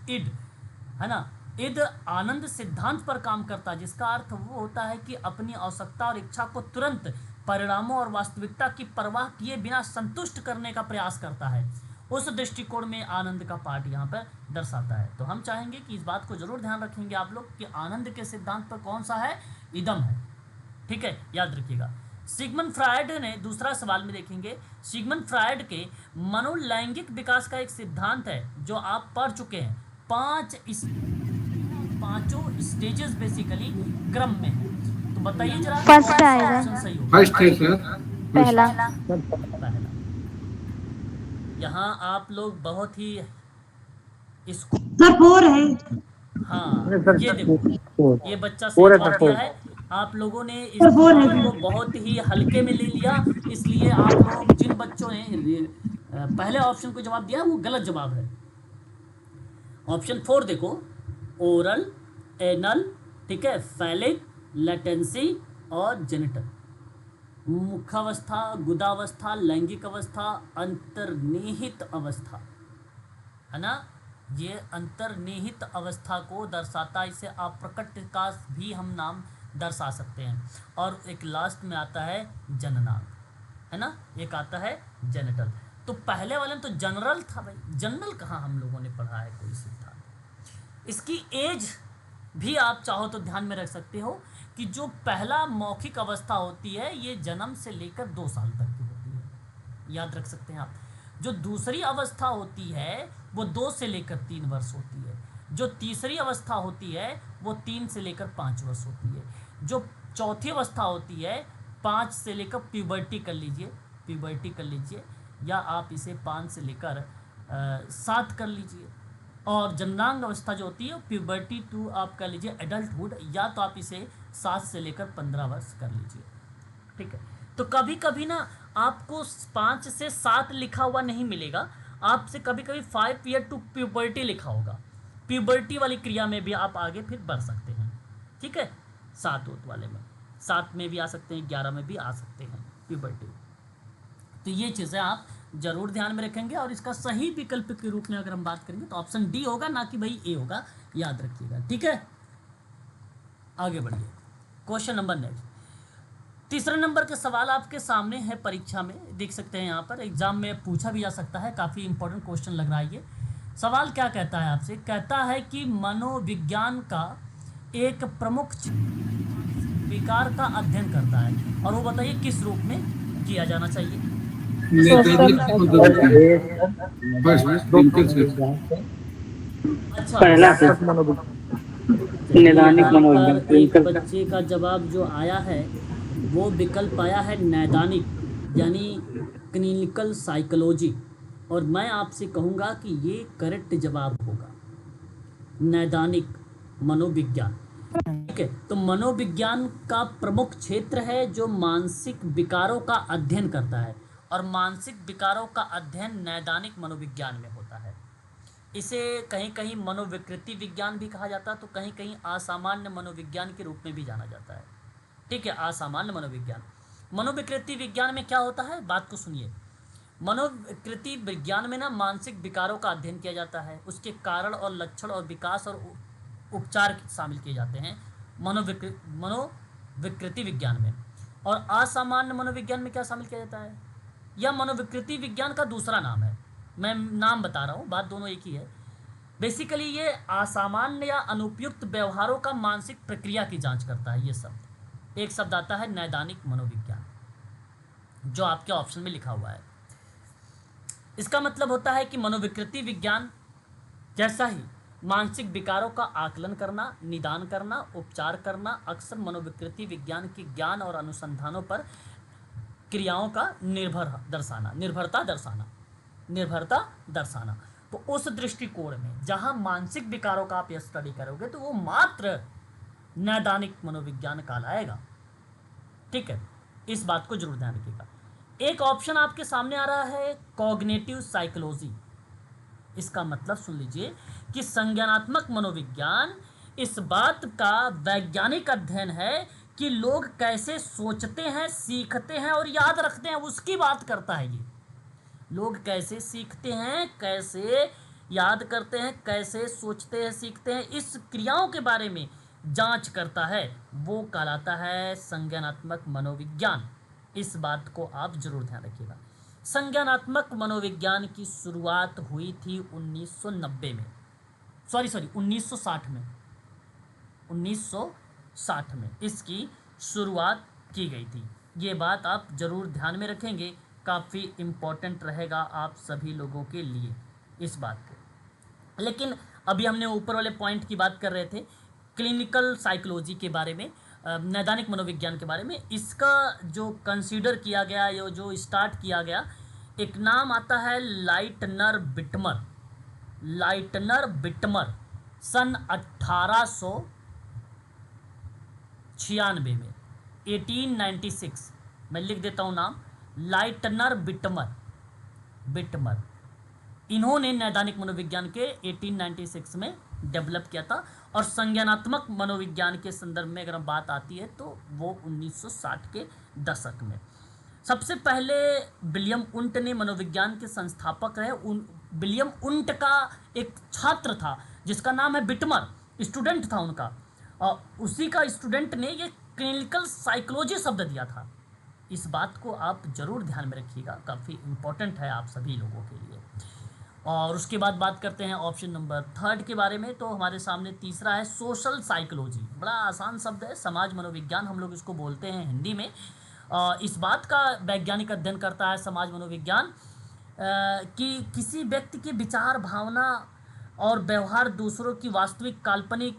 है ना। इद आनंद सिद्धांत पर काम करता है, जिसका अर्थ वो होता है कि अपनी आवश्यकता और इच्छा को तुरंत परिणामों और वास्तविकता की परवाह किए बिना संतुष्ट करने का प्रयास करता है। उस दृष्टिकोण में आनंद का पाठ यहाँ पर दर्शाता है। तो हम चाहेंगे कि इस बात को जरूर ध्यान रखेंगे आप लोग कि आनंद के सिद्धांत पर कौन सा है, इदम है। ठीक है, याद रखिएगा। सिगमंड फ्रायड ने दूसरा सवाल में देखेंगे, सिगमंड फ्रायड के मनोलैंगिक विकास का एक सिद्धांत है जो आप पढ़ चुके हैं। पांचों स्टेजेस बेसिकली क्रम में है। तो बताइए जरा, फर्स्ट आएगा। ऑप्शन सही होगा? फर्स्ट है सर। पहला। पहला। यहाँ आप लोग बहुत ही इसको, सर 4 है। हाँ, नहीं सर, ये देखो, फोर। ये बच्चा फोर है सही जवाब सर, दिया है। आप लोगों ने इस सर, फोर है। सवाल को बहुत ही हल्के में ले लिया, इसलिए आप लोग, जिन बच्चों ने पहले ऑप्शन को जवाब दिया वो गलत जवाब है। ऑप्शन 4 देखो, ओरल, एनल, ठीक है, फैलिक, लेटेंसी और जेनिटल। मुखावस्था, गुदावस्था, लैंगिक अवस्था, अंतर्निहित अवस्था, है ना, ये अंतर्निहित अवस्था को दर्शाता है। इसे अप्रकट का भी हम नाम दर्शा सकते हैं। और एक लास्ट में आता है जननांग, है ना, एक आता है जेनिटल। तो पहले वाले में तो जनरल था भाई, जनरल कहाँ हम लोगों ने पढ़ा है कोई सिद्धांत। इसकी एज भी आप चाहो तो ध्यान में रख सकते हो कि जो पहला मौखिक अवस्था होती है ये जन्म से लेकर 2 साल तक की होती है, याद रख सकते हैं आप। जो दूसरी अवस्था होती है वो 2 से लेकर 3 वर्ष होती है। जो तीसरी अवस्था होती है वो 3 से लेकर 5 वर्ष होती है। जो चौथी अवस्था होती है 5 से लेकर प्यूबर्टी कर लीजिए, प्यूबर्टी कर लीजिए, या आप इसे 5 से लेकर 7 कर लीजिए। और जननांग अवस्था जो होती है प्यूबर्टी टू आप कर लीजिए एडल्टहुड, या तो आप इसे 7 से लेकर 15 वर्ष कर लीजिए। ठीक है, तो कभी कभी ना आपको 5 से 7 लिखा हुआ नहीं मिलेगा, आपसे कभी कभी 5 ईयर टू प्यूबर्टी लिखा होगा। प्यूबर्टी वाली क्रिया में भी आप आगे फिर बढ़ सकते हैं। ठीक है, 7 वाले में, 7 में भी आ सकते हैं, 11 में भी आ सकते हैं प्यूबर्टी। तो ये चीज़ें आप जरूर ध्यान में रखेंगे। और इसका सही विकल्प के रूप में अगर हम बात करेंगे तो ऑप्शन डी होगा, ना कि भाई ए होगा, याद रखिएगा। ठीक है, आगे बढ़िए। क्वेश्चन नंबर नेक्स्ट, तीसरा नंबर का सवाल आपके सामने है, परीक्षा में देख सकते हैं, यहाँ पर एग्जाम में पूछा भी जा सकता है, काफ़ी इंपॉर्टेंट क्वेश्चन लग रहा है ये। सवाल क्या कहता है आपसे, कहता है कि मनोविज्ञान का एक प्रमुख विकार का अध्ययन करता है, और वो बताइए किस रूप में किया जाना चाहिए। अच्छा, पहला से नैदानिक यहाँ मनोविज्ञान पर एक क्लिनिकल। बच्चे का जवाब जो आया है वो विकल्प आया है नैदानिक, यानी क्लिनिकल साइकोलॉजी। और मैं आपसे कहूँगा कि ये करेक्ट जवाब होगा, नैदानिक मनोविज्ञान। ठीक है, तो मनोविज्ञान का प्रमुख क्षेत्र है जो मानसिक विकारों का अध्ययन करता है, और मानसिक विकारों का अध्ययन नैदानिक मनोविज्ञान में होता है। इसे कहीं कहीं मनोविकृति विज्ञान भी कहा जाता है, तो कहीं कहीं असामान्य मनोविज्ञान के रूप में भी जाना जाता है। ठीक है, असामान्य मनोविज्ञान। मनोविकृति विज्ञान में क्या होता है, बात को सुनिए। मनोविकृति विज्ञान में ना मानसिक विकारों का अध्ययन किया जाता है, उसके कारण और लक्षण और विकास और उपचार शामिल किए जाते हैं मनोविकृति विज्ञान में। और असामान्य मनोविज्ञान में क्या शामिल किया जाता है, यह मनोविकृति विज्ञान का दूसरा नाम है। मैं नाम बता रहा हूँ, बात दोनों एक ही है। बेसिकली ये असामान्य या अनुपयुक्त व्यवहारों का मानसिक प्रक्रिया की जांच करता है। ये शब्द, एक शब्द आता है नैदानिक मनोविज्ञान, जो आपके ऑप्शन में लिखा हुआ है। इसका मतलब होता है कि मनोविकृति विज्ञान जैसा ही मानसिक विकारों का आकलन करना, निदान करना, उपचार करना, अक्सर मनोविकृति विज्ञान के ज्ञान और अनुसंधानों पर क्रियाओं का निर्भरता दर्शाना। तो उस दृष्टिकोण में जहां मानसिक विकारों का आप स्टडी करोगे तो वो मात्र नैदानिक मनोविज्ञान कहलाएगा। ठीक है, इस बात को जरूर ध्यान रखिएगा। एक ऑप्शन आपके सामने आ रहा है कॉग्निटिव साइकोलॉजी। इसका मतलब सुन लीजिए कि संज्ञानात्मक मनोविज्ञान इस बात का वैज्ञानिक अध्ययन है कि लोग कैसे सोचते हैं, सीखते हैं और याद रखते हैं, उसकी बात करता है। ये लोग कैसे सीखते हैं, कैसे याद करते हैं, कैसे सोचते हैं, सीखते हैं, इस क्रियाओं के बारे में जांच करता है, वो कहलाता है संज्ञानात्मक मनोविज्ञान। इस बात को आप जरूर ध्यान रखिएगा। संज्ञानात्मक मनोविज्ञान की शुरुआत हुई थी 1990 में, 1960 में। 1960 में इसकी शुरुआत की गई थी। ये बात आप ज़रूर ध्यान में रखेंगे, काफ़ी इम्पोर्टेंट रहेगा आप सभी लोगों के लिए इस बात को। लेकिन अभी हमने ऊपर वाले पॉइंट की बात कर रहे थे, क्लिनिकल साइकोलॉजी के बारे में, नैदानिक मनोविज्ञान के बारे में। इसका जो कंसीडर किया गया, जो स्टार्ट किया गया, एक नाम आता है लाइटनर बिटमर सन 1896 में, 1896 मैं लिख देता हूँ नाम, लाइटनर बिटमर। इन्होंने नैदानिक मनोविज्ञान के 1896 में डेवलप किया था। और संज्ञानात्मक मनोविज्ञान के संदर्भ में अगर बात आती है तो वो 1960 के दशक में। सबसे पहले विलियम उंट ने मनोविज्ञान के संस्थापक रहे। विलियम उंट का एक छात्र था जिसका नाम है बिटमर, स्टूडेंट था उनका, और उसी का स्टूडेंट ने ये क्लिनिकल साइकोलॉजी शब्द दिया था। इस बात को आप जरूर ध्यान में रखिएगा, काफ़ी इम्पोर्टेंट है आप सभी लोगों के लिए। और उसके बाद बात करते हैं ऑप्शन नंबर 3 के बारे में। तो हमारे सामने तीसरा है सोशल साइकोलॉजी। बड़ा आसान शब्द है, समाज मनोविज्ञान हम लोग इसको बोलते हैं हिंदी में। इस बात का वैज्ञानिक अध्ययन करता है समाज मनोविज्ञान कि किसी व्यक्ति के विचार, भावना और व्यवहार दूसरों की वास्तविक, काल्पनिक,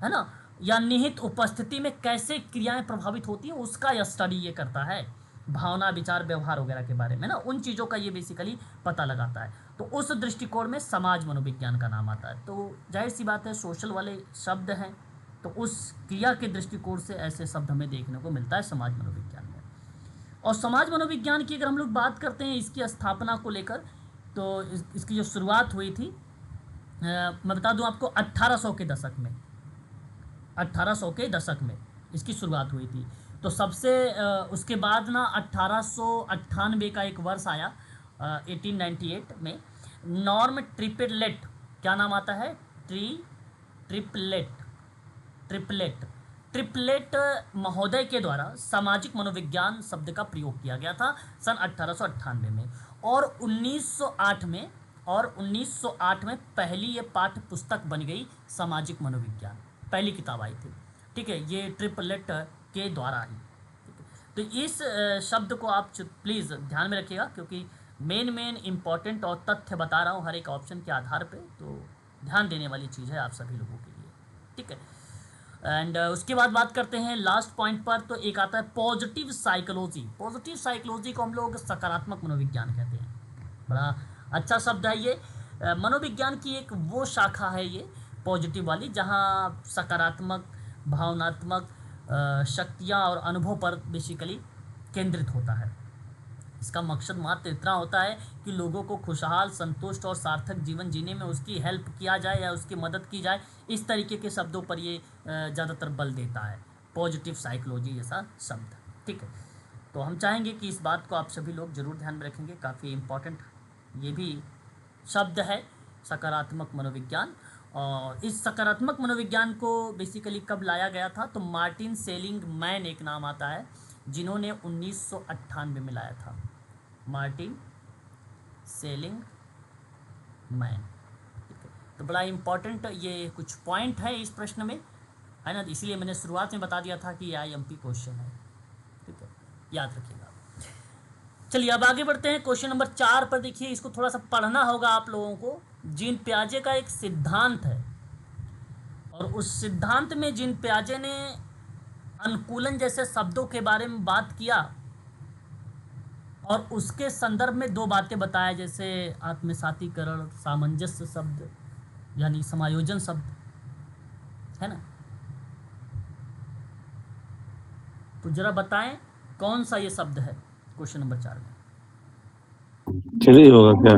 है ना, या निहित उपस्थिति में कैसे क्रियाएं प्रभावित होती हैं, उसका यह स्टडी ये करता है। भावना, विचार, व्यवहार वगैरह के बारे में ना, उन चीज़ों का ये बेसिकली पता लगाता है। तो उस दृष्टिकोण में समाज मनोविज्ञान का नाम आता है। तो जाहिर सी बात है, सोशल वाले शब्द हैं, तो उस क्रिया के दृष्टिकोण से ऐसे शब्द हमें देखने को मिलता है समाज मनोविज्ञान में। और समाज मनोविज्ञान की अगर हम लोग बात करते हैं इसकी स्थापना को लेकर, तो इसकी जो शुरुआत हुई थी, मैं बता दूं आपको, 1800 के दशक में, 1800 के दशक में इसकी शुरुआत हुई थी। तो सबसे उसके बाद ना 1898 का एक वर्ष आया, 1898 में, नॉर्म ट्रिपलेट, क्या नाम आता है, ट्रिपलेट महोदय के द्वारा सामाजिक मनोविज्ञान शब्द का प्रयोग किया गया था सन 1898 में। और 1908 में पहली ये पाठ्य पुस्तक बन गई, सामाजिक मनोविज्ञान, पहली किताब आई थी। ठीक है, ये ट्रिपलेट के द्वारा ही। तो इस शब्द को आप प्लीज़ ध्यान में रखिएगा, क्योंकि मेन इम्पॉर्टेंट और तथ्य बता रहा हूँ हर एक ऑप्शन के आधार पे, तो ध्यान देने वाली चीज़ है आप सभी लोगों के लिए। ठीक है, एंड उसके बाद बात करते हैं लास्ट पॉइंट पर। तो एक आता है पॉजिटिव साइकोलॉजी। पॉजिटिव साइकोलॉजी को हम लोग सकारात्मक मनोविज्ञान कहते हैं। बड़ा अच्छा शब्द है ये। मनोविज्ञान की एक वो शाखा है ये पॉजिटिव वाली, जहाँ सकारात्मक, भावनात्मक शक्तियाँ और अनुभव पर बेसिकली केंद्रित होता है। इसका मकसद मात्र इतना होता है कि लोगों को खुशहाल, संतुष्ट और सार्थक जीवन जीने में उसकी हेल्प किया जाए या उसकी मदद की जाए। इस तरीके के शब्दों पर ये ज़्यादातर बल देता है, पॉजिटिव साइकोलॉजी जैसा शब्द। ठीक है, तो हम चाहेंगे कि इस बात को आप सभी लोग ज़रूर ध्यान में रखेंगे, काफ़ी इम्पॉर्टेंट ये भी शब्द है, सकारात्मक मनोविज्ञान। और इस सकारात्मक मनोविज्ञान को बेसिकली कब लाया गया था, तो मार्टिन सेलिंगमैन एक नाम आता है, जिन्होंने 1998 में लाया था, मार्टिन सेलिंगमैन। ठीक है, तो बड़ा इम्पॉर्टेंट ये कुछ पॉइंट है इस प्रश्न में, है ना, इसीलिए मैंने शुरुआत में बता दिया था कि ये IMP क्वेश्चन है। ठीक है, याद रखिएगा। चलिए अब आगे बढ़ते हैं क्वेश्चन नंबर 4 पर। देखिए, इसको थोड़ा सा पढ़ना होगा आप लोगों को। जीन पियाजे का एक सिद्धांत है, और उस सिद्धांत में जीन पियाजे ने अनुकूलन जैसे शब्दों के बारे में बात किया, और उसके संदर्भ में दो बातें बताया, जैसे आत्मसातीकरण, सामंजस्य शब्द यानी समायोजन शब्द, है ना। तो जरा बताएं कौन सा ये शब्द है क्वेश्चन नंबर 4 में। चलिए होगा क्या,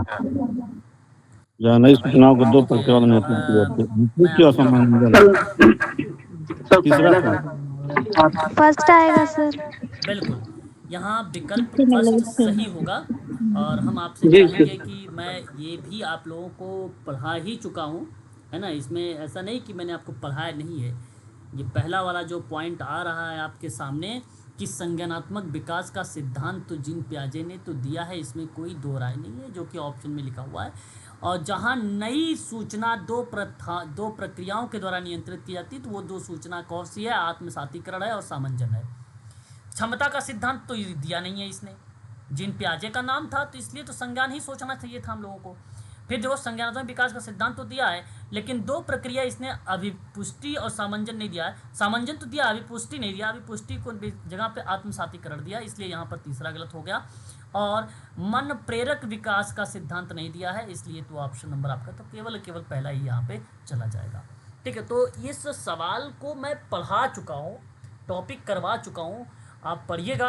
जहाँ नई सूचनाओं को दो प्रक्रियाओं में नियंत्रित किया जाता है। क्या संबंध सर तीसरा पहला था। फर्स्ट आएगा सर। बिल्कुल, यहाँ विकल्प फर्स्ट सही होगा। और हम आपसे जी, चाहेंगे कि मैं ये भी आप लोगों को पढ़ा ही चुका हूँ, है ना। इसमें ऐसा नहीं कि मैंने आपको पढ़ाया नहीं है। ये पहला वाला जो पॉइंट आ रहा है आपके सामने कि संज्ञानात्मक विकास का सिद्धांत तो जीन पियाजे ने तो दिया है, इसमें कोई दो राय नहीं है, जो कि ऑप्शन में लिखा हुआ है। और जहाँ नई सूचना दो प्रक्रियाओं के द्वारा नियंत्रित की जाती है, तो वो दो सूचना कौन सी है, आत्मसातीकरण है और सामंजन है। क्षमता का सिद्धांत तो दिया नहीं है इसने, जीन पियाजे का नाम था तो इसलिए तो संज्ञान ही सोचना चाहिए था हम लोगों को। फिर देखो संज्ञानात्मक विकास का सिद्धांत तो दिया है, लेकिन दो प्रक्रिया इसने अभिपुष्टि और सामंजन नहीं दिया है। सामंजन तो दिया, अभिपुष्टि नहीं दिया। अभिपुष्टि को जगह पे आत्मसातीकरण दिया, इसलिए यहाँ पर तीसरा गलत हो गया। और मन प्रेरक विकास का सिद्धांत नहीं दिया है, इसलिए तो ऑप्शन नंबर आपका तो केवल पहला ही यहाँ पे चला जाएगा। ठीक है, तो इस सवाल को मैं पढ़ा चुका हूँ, टॉपिक करवा चुका हूँ। आप पढ़िएगा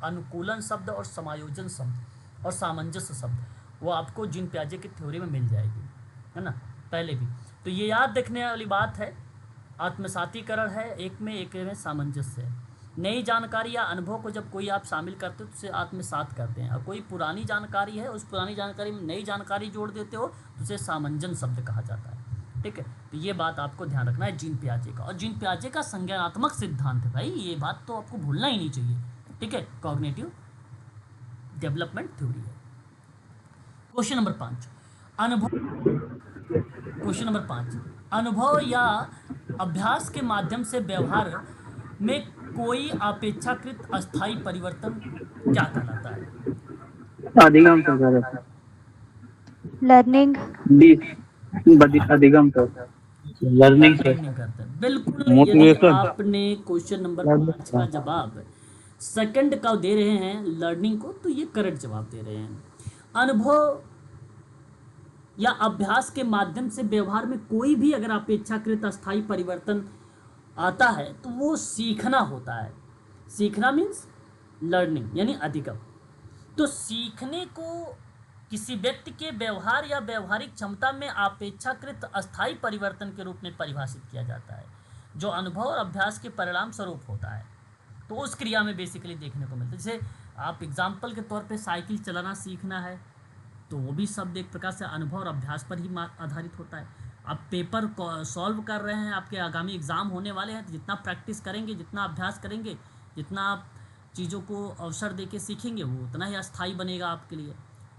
अनुकूलन शब्द और समायोजन शब्द और सामंजस्य शब्द, वो आपको जीन पियाजे की थ्योरी में मिल जाएगी, है ना, पहले भी। तो ये याद रखने वाली बात है। आत्मसातीकरण है एक में सामंजस्य है। नई जानकारी या अनुभव को जब कोई आप शामिल करते हो तो उसे आत्मसात करते हैं, और कोई पुरानी जानकारी है, उस पुरानी जानकारी में नई जानकारी जोड़ देते हो तो उसे सामंजन शब्द कहा जाता है। ठीक है, तो ये बात आपको ध्यान रखना है जीन पियाजे का। और जीन पियाजे का संज्ञानात्मक सिद्धांत है भाई, ये बात तो आपको भूलना ही नहीं चाहिए। ठीक है, कॉग्निटिव डेवलपमेंट थ्योरी है। क्वेश्चन नंबर 5 अनुभव। क्वेश्चन नंबर 5 अनुभव या अभ्यास के माध्यम से व्यवहार में कोई अपेक्षाकृत अस्थायी परिवर्तन क्या कहलाता है? अधिगम सर, लर्निंग। अधिगम सर, लर्निंग सर। करते हैं बिल्कुल। यदि आपने क्वेश्चन नंबर 5 का जवाब सेकंड का दे रहे हैं लर्निंग को, तो ये करेक्ट जवाब दे रहे हैं। अनुभव या अभ्यास के माध्यम से व्यवहार में कोई भी अगर अपेक्षाकृत अस्थायी परिवर्तन आता है तो वो सीखना होता है। सीखना मीन्स लर्निंग यानी अधिगम। तो सीखने को किसी व्यक्ति के व्यवहार या व्यवहारिक क्षमता में अपेक्षाकृत अस्थायी परिवर्तन के रूप में परिभाषित किया जाता है, जो अनुभव और अभ्यास के परिणाम स्वरूप होता है। तो उस क्रिया में बेसिकली देखने को मिलता है। जैसे आप एग्जाम्पल के तौर पे साइकिल चलाना सीखना है, तो वो भी शब्द एक प्रकार से अनुभव और अभ्यास पर ही आधारित होता है। आप पेपर सॉल्व कर रहे हैं, आपके आगामी एग्ज़ाम होने वाले हैं, तो जितना प्रैक्टिस करेंगे, जितना अभ्यास करेंगे, जितना आप चीज़ों को अवसर देके सीखेंगे, वो उतना ही अस्थायी बनेगा आपके लिए,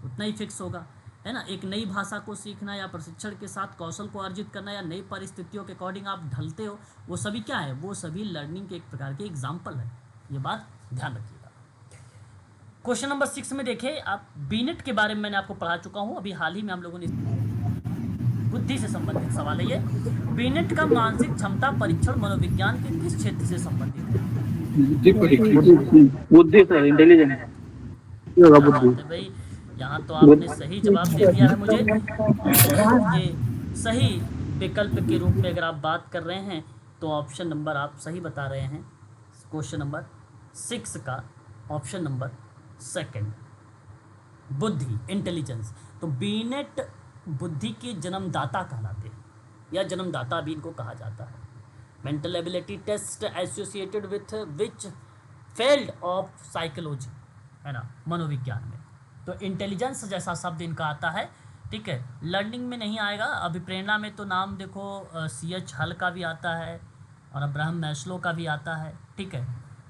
उतना ही फिक्स होगा, है ना। एक नई भाषा को सीखना या प्रशिक्षण के साथ कौशल को अर्जित करना या नई परिस्थितियों के अकॉर्डिंग आप ढलते हो, वो सभी क्या है, वो सभी लर्निंग के एक प्रकार के एग्जाम्पल है। ये बात ध्यान रखिएगा। क्वेश्चन नंबर 6 में देखें आप, बीनेट के बारे में मैंने आपको पढ़ा चुका हूँ, अभी हाल ही में हम लोगों ने, बुद्धि से संबंधित सवाल है ये। बीनेट का मानसिक क्षमता परीक्षण मनोविज्ञान के किस क्षेत्र से संबंधित है? बुद्धि सर, इंटेलिजेंस भाई यहाँ तो आपने सही जवाब दे दिया है मुझे। और ये सही विकल्प के रूप में अगर आप बात कर रहे हैं तो ऑप्शन नंबर आप सही बता रहे हैं। क्वेश्चन नंबर 6 का ऑप्शन नंबर 2 बुद्धि, इंटेलिजेंस। तो बीनेट बुद्धि के जन्मदाता कहलाते हैं, या जन्मदाता भी इनको कहा जाता है। Mental ability test associated with which field of psychology, है ना, मनोविज्ञान में। तो इंटेलिजेंस जैसा शब्द इनका आता है। ठीक है, लर्निंग में नहीं आएगा। अभिप्रेरणा में तो नाम देखो CH हल का भी आता है और अब्राहम मैस्लो का भी आता है। ठीक है,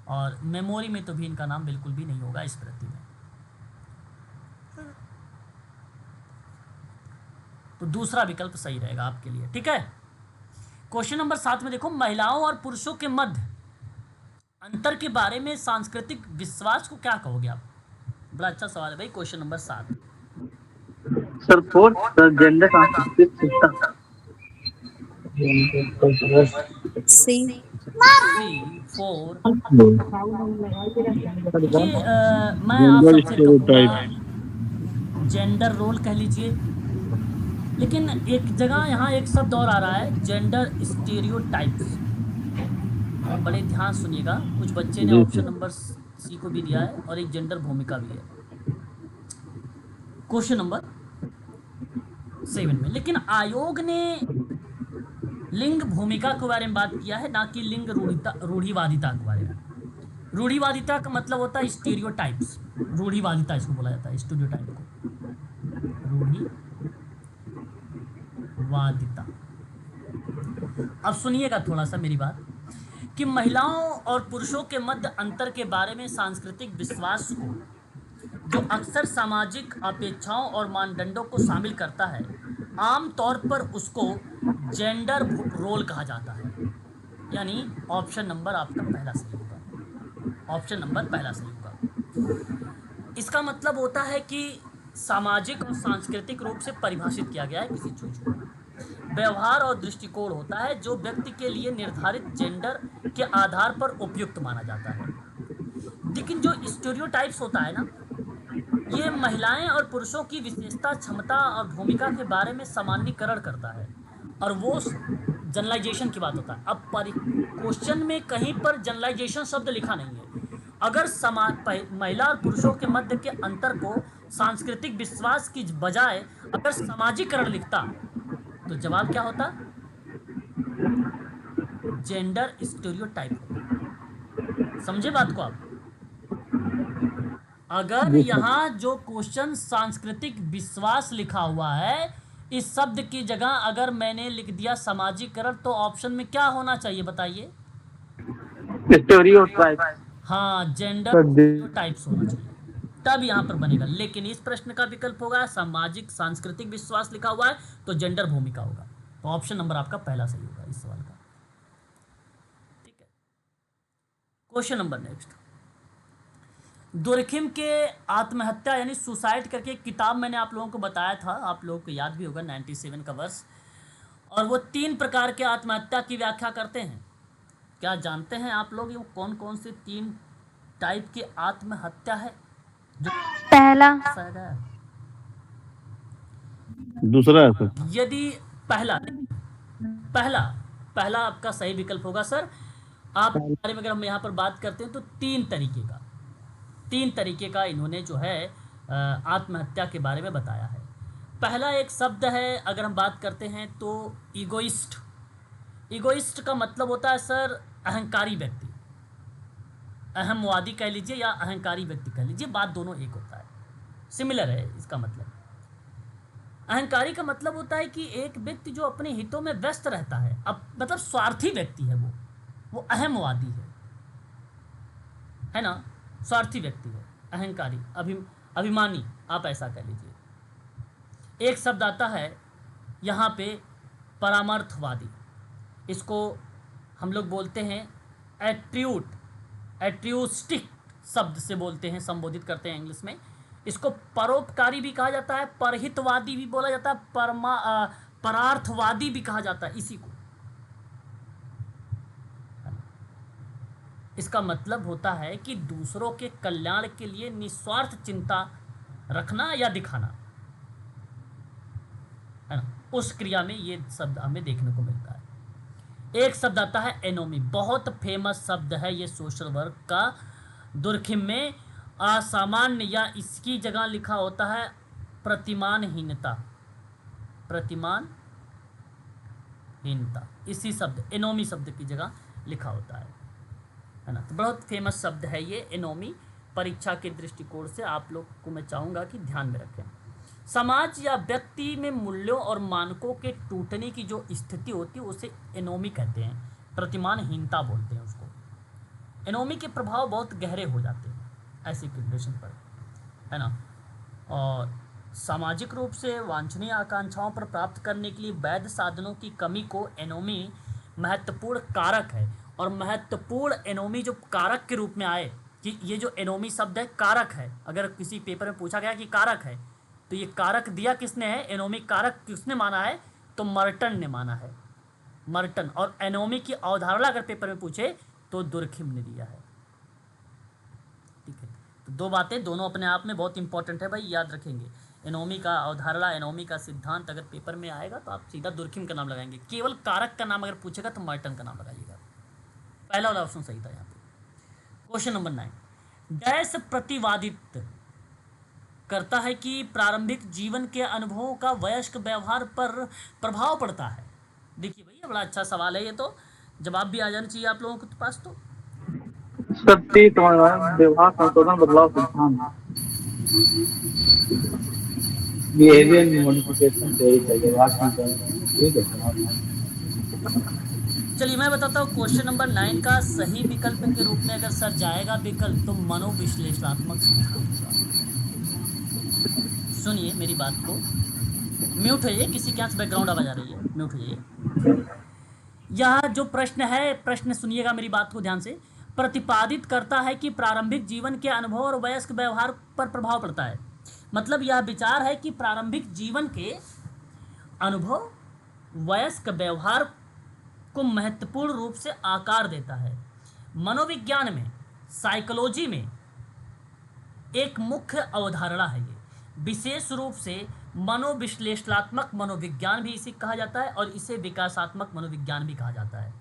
और मेमोरी में तो भी इनका नाम बिल्कुल भी नहीं होगा स्मृति में। तो दूसरा विकल्प सही रहेगा आपके लिए। ठीक है, क्वेश्चन नंबर 7 में देखो, महिलाओं और पुरुषों के मध्य अंतर के बारे में सांस्कृतिक विश्वास को क्या कहोगे आप? बड़ा अच्छा सवाल है भाई। क्वेश्चन नंबर 7 सर, 4 जेंडर सांस्कृतिक शिक्षा। सी 4। ये मैं आप जेंडर सबसे स्टेरियोटाइप। कहूँगा जेंडर रोल कह लीजिए, लेकिन एक जगह यहाँ एक शब्द और आ रहा है, जेंडर स्टीरियोटाइप्स। बड़े ध्यान सुनिएगा, कुछ बच्चे ने जी ऑप्शन सर। नंबर सी को भी दिया है और एक जेंडर भूमिका भी है क्वेश्चन नंबर 7 में। लेकिन आयोग ने लिंग भूमिका के बारे में बात किया है, ना कि लिंग रूढ़िवादिता के बारे में। रूढ़िवादिता का मतलब होता है स्टीरियोटाइप्स, रूढ़िवादिता इसको बोला जाता है, स्टीरियोटाइप को रूढ़िवादिता। अब सुनिएगा थोड़ा सा मेरी बात, कि महिलाओं और पुरुषों के मध्य अंतर के बारे में सांस्कृतिक विश्वास को, जो अक्सर सामाजिक अपेक्षाओं और मानदंडों को शामिल करता है, आमतौर पर उसको जेंडर रोल कहा जाता है। यानी ऑप्शन नंबर आपका पहला सही होगा, ऑप्शन नंबर पहला सही होगा। इसका मतलब होता है कि सामाजिक और सांस्कृतिक रूप से परिभाषित किया गया है किसी चीज को, व्यवहार और दृष्टिकोण होता है जो व्यक्ति के लिए निर्धारित जेंडर के आधार पर उपयुक्त माना जाता है। लेकिन जो स्टीरियोटाइप्स होता है ना, ये महिलाएं और पुरुषों की विशेषता, क्षमता और भूमिका के बारे में सामान्यीकरण करता है, और वो जनरलाइजेशन की बात होता है। अब क्वेश्चन में कहीं पर जनरलाइजेशन शब्द लिखा नहीं है। अगर महिला और पुरुषों के मध्य के अंतर को सांस्कृतिक विश्वास की बजाय अगर सामाजिकरण लिखता तो जवाब क्या होता? Gender stereotype. समझे बात को आप? अगर यहाँ जो क्वेश्चन सांस्कृतिक विश्वास लिखा हुआ है, इस शब्द की जगह अगर मैंने लिख दिया सामाजिकरण, तो ऑप्शन में क्या होना चाहिए बताइए? स्टीरियोटाइप। हाँ, जेंडर स्टीरियोटाइप्स होना चाहिए, तब यहाँ पर बनेगा। लेकिन इस प्रश्न का विकल्प होगा सामाजिक सांस्कृतिक विश्वास लिखा हुआ है तो जेंडर भूमिका होगा। तो ऑप्शन नंबर आपका पहला सही होगा इस सवाल का। ठीक है, क्वेश्चन नंबर नेक्स्ट। दुर्खिम के आत्महत्या यानी सुसाइड करके एक किताब मैंने आप लोगों को बताया था, आप लोगों को याद भी होगा, 97 का वर्ष। और वो 3 प्रकार के आत्महत्या की व्याख्या करते हैं। क्या जानते हैं आप लोग वो कौन कौन से 3 टाइप की आत्महत्या है? जो पहला, दूसरा है सर। यदि पहला पहला आपका सही विकल्प होगा सर। आप बारे में अगर हम यहाँ पर बात करते हैं तो 3 तरीके का इन्होंने जो है आत्महत्या के बारे में बताया है। पहला एक शब्द है, अगर हम बात करते हैं तो ईगोइस्ट। ईगोइस्ट का मतलब होता है सर अहंकारी व्यक्ति, अहमवादी कह लीजिए या अहंकारी व्यक्ति कह लीजिए, बात दोनों एक होता है, सिमिलर है इसका मतलब। अहंकारी का मतलब होता है कि एक व्यक्ति जो अपने हितों में व्यस्त रहता है, अब मतलब स्वार्थी व्यक्ति है, वो अहमवादी है ना, स्वार्थी व्यक्ति है, अहंकारी, अभिमानी, आप ऐसा कह लीजिए। एक शब्द आता है यहाँ पे परामर्थवादी, इसको हम लोग बोलते हैं एट्रियूस्टिक शब्द से बोलते हैं, संबोधित करते हैं इंग्लिश में। इसको परोपकारी भी कहा जाता है, परहितवादी भी बोला जाता है, परार्थवादी भी कहा जाता है इसी को। इसका मतलब होता है कि दूसरों के कल्याण के लिए निस्वार्थ चिंता रखना या दिखाना, है ना, उस क्रिया में ये शब्द हमें देखने को मिलता है। एक शब्द आता है एनोमी, बहुत फेमस शब्द है ये सोशल वर्क का। दुर्खिम में असामान्य या इसकी जगह लिखा होता है प्रतिमानहीनता, इसी शब्द एनोमी शब्द की जगह लिखा होता है ना। तो बहुत फेमस शब्द है ये एनोमी। परीक्षा के दृष्टिकोण से आप लोग को मैं चाहूँगा कि ध्यान में रखें। समाज या व्यक्ति में मूल्यों और मानकों के टूटने की जो स्थिति होती है उसे एनोमी कहते हैं, प्रतिमानहीनता बोलते हैं उसको। एनोमी के प्रभाव बहुत गहरे हो जाते हैं ऐसी कंडीशन पर, है ना। और सामाजिक रूप से वांछनीय आकांक्षाओं पर प्राप्त करने के लिए वैध साधनों की कमी को एनोमी महत्वपूर्ण कारक है। और महत्वपूर्ण एनोमी जो कारक के रूप में आए, कि ये जो एनोमी शब्द है कारक है, अगर किसी पेपर में पूछा गया कि कारक है तो ये कारक दिया किसने है, एनोमी कारक किसने माना है, तो मर्टन ने माना है। मर्टन। और एनोमी की अवधारणा अगर पेपर में पूछे तो दुर्खिम ने दिया है। ठीक है, तो दो बातें दोनों अपने आप में बहुत इंपॉर्टेंट है भाई, याद रखेंगे। एनोमी का अवधारणा, एनोमी का सिद्धांत अगर पेपर में आएगा तो आप सीधा दुर्खिम का नाम लगाएंगे। केवल कारक का नाम अगर पूछेगा तो मर्टन का नाम लगाइएगा। पहला वाला ऑप्शन सही था यहाँ पे। क्वेश्चन नंबर 9, डैश प्रतिवादित करता है कि प्रारंभिक जीवन के अनुभवों का वयस्क व्यवहार पर प्रभाव पड़ता है। देखिए भैया बड़ा अच्छा सवाल है ये, तो जवाब भी आ जाना चाहिए आप लोगों के पास। तो सत्य व्यवहार संशोधन बदलाव सिद्धांत। बिहेवियर मॉडिफिकेशन थ्योरी का व्यवहार संशोधन। ठीक है, चलिए मैं बताता हूँ। क्वेश्चन नंबर 9 का सही विकल्प के रूप में अगर सर जाएगा विकल्प तो मनोविश्लेषणात्मक सिद्धांत होगा। सुनिए मेरी बात को, म्यूट होइए, किसी के यहाँ बैकग्राउंड आवाज आ रही है, म्यूट होइए। यह जो प्रश्न है, प्रश्न सुनिएगा मेरी बात को ध्यान से। प्रतिपादित करता है कि प्रारंभिक जीवन के अनुभव और वयस्क व्यवहार पर प्रभाव पड़ता है। मतलब यह विचार है कि प्रारंभिक जीवन के अनुभव वयस्क व्यवहार को महत्वपूर्ण रूप से आकार देता है। मनोविज्ञान में, साइकोलॉजी में एक मुख्य अवधारणा है ये। विशेष रूप से मनोविश्लेषणात्मक मनोविज्ञान भी इसे कहा जाता है और इसे विकासात्मक मनोविज्ञान भी कहा जाता है।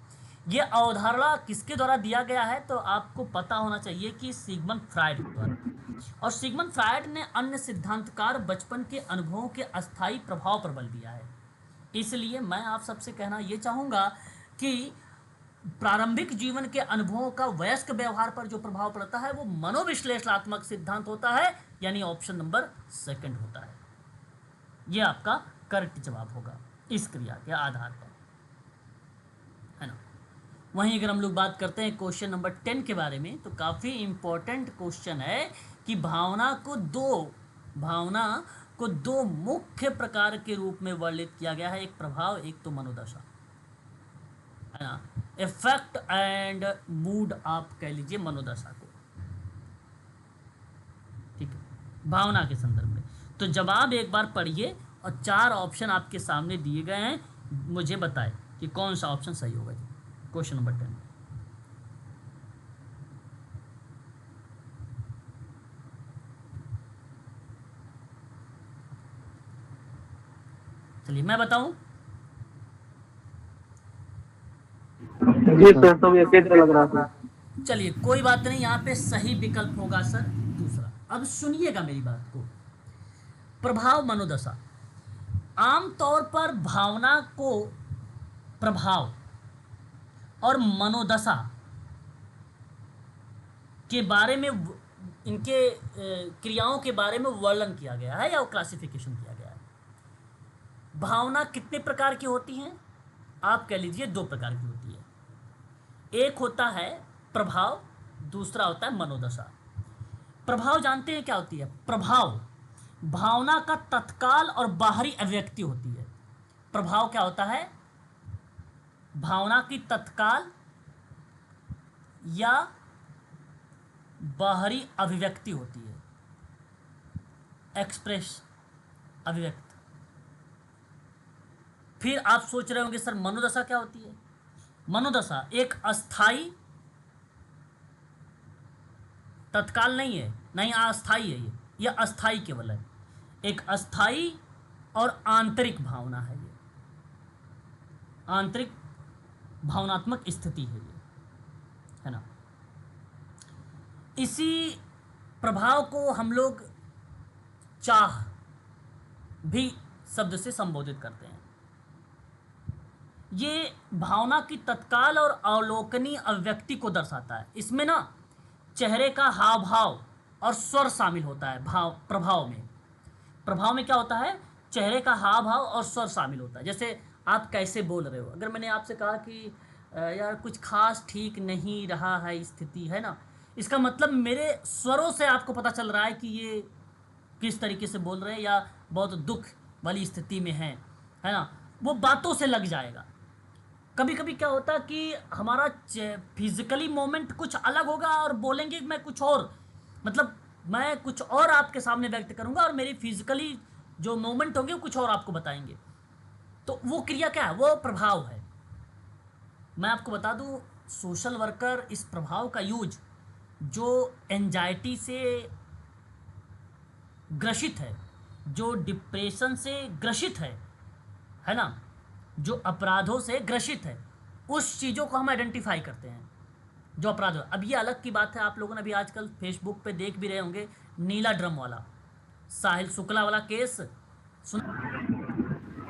ये अवधारणा किसके द्वारा दिया गया है तो आपको पता होना चाहिए कि सिगमंड फ्रायड द्वारा। और सिगमंड फ्रायड ने अन्य सिद्धांतकार बचपन के अनुभवों के अस्थायी प्रभाव पर बल दिया है। इसलिए मैं आप सबसे कहना ये चाहूँगा कि प्रारंभिक जीवन के अनुभवों का वयस्क व्यवहार पर जो प्रभाव पड़ता है वो मनोविश्लेषणात्मक सिद्धांत होता है, यानी ऑप्शन नंबर 2 होता है। ये आपका करेक्ट जवाब होगा इस क्रिया के आधार पर, है ना। वहीं अगर हम लोग बात करते हैं क्वेश्चन नंबर 10 के बारे में, तो काफ़ी इंपॉर्टेंट क्वेश्चन है कि भावना को दो मुख्य प्रकार के रूप में वर्णित किया गया है। एक प्रभाव, एक तो मनोदशा, है ना। इफेक्ट एंड मूड आप कह लीजिए मनोदशा को, ठीक है, भावना के संदर्भ में। तो जवाब एक बार पढ़िए और 4 ऑप्शन आपके सामने दिए गए हैं, मुझे बताएं कि कौन सा ऑप्शन सही होगा जी। क्वेश्चन नंबर 10, चलिए मैं बताऊं। जी सर, तो ये कैसे लग रहा था? चलिए कोई बात नहीं, यहाँ पे सही विकल्प होगा सर दूसरा। अब सुनिएगा मेरी बात को। प्रभाव, मनोदशा, आमतौर पर भावना को प्रभाव और मनोदशा के बारे में, इनके क्रियाओं के बारे में वर्णन किया गया है या क्लासिफिकेशन किया गया है। भावना कितने प्रकार की होती हैं आप कह लीजिए 2 प्रकार की होती है। एक होता है प्रभाव, दूसरा होता है मनोदशा। प्रभाव जानते हैं क्या होती है? प्रभाव भावना का तत्काल और बाहरी अभिव्यक्ति होती है। प्रभाव क्या होता है? भावना की तत्काल या बाहरी अभिव्यक्ति होती है, एक्सप्रेस अभिव्यक्ति। फिर आप सोच रहे होंगे सर मनोदशा क्या होती है? मनोदशा एक अस्थाई, तत्काल नहीं है, नहीं अस्थाई है, ये अस्थाई केवल है। एक अस्थाई और आंतरिक भावना है, ये आंतरिक भावनात्मक स्थिति है ये, है ना। इसी प्रभाव को हम लोग चाह भी शब्द से संबोधित करते हैं। ये भावना की तत्काल और अवलोकनीय अभिव्यक्ति को दर्शाता है। इसमें ना चेहरे का हाव भाव और स्वर शामिल होता है। प्रभाव में क्या होता है? चेहरे का हाव भाव और स्वर शामिल होता है। जैसे आप कैसे बोल रहे हो, अगर मैंने आपसे कहा कि यार कुछ खास ठीक नहीं रहा है स्थिति, है ना, इसका मतलब मेरे स्वरों से आपको पता चल रहा है कि ये किस तरीके से बोल रहे हैं या बहुत दुख वाली स्थिति में है ना। वो बातों से लग जाएगा। कभी कभी क्या होता है कि हमारा फिजिकली मोमेंट कुछ अलग होगा और बोलेंगे मैं कुछ और, मतलब मैं कुछ और आपके सामने व्यक्त करूंगा और मेरी फिजिकली जो मोमेंट होंगे वो कुछ और आपको बताएंगे। तो वो क्रिया क्या है? वो प्रभाव है। मैं आपको बता दूं, सोशल वर्कर इस प्रभाव का यूज जो एंजाइटी से ग्रसित है, जो डिप्रेशन से ग्रसित है ना, जो अपराधों से ग्रसित है, उस चीज़ों को हम आइडेंटिफाई करते हैं जो अपराध। अब ये अलग की बात है, आप लोगों ने भी आजकल फेसबुक पे देख भी रहे होंगे, नीला ड्रम वाला, साहिल शुक्ला वाला केस सुन,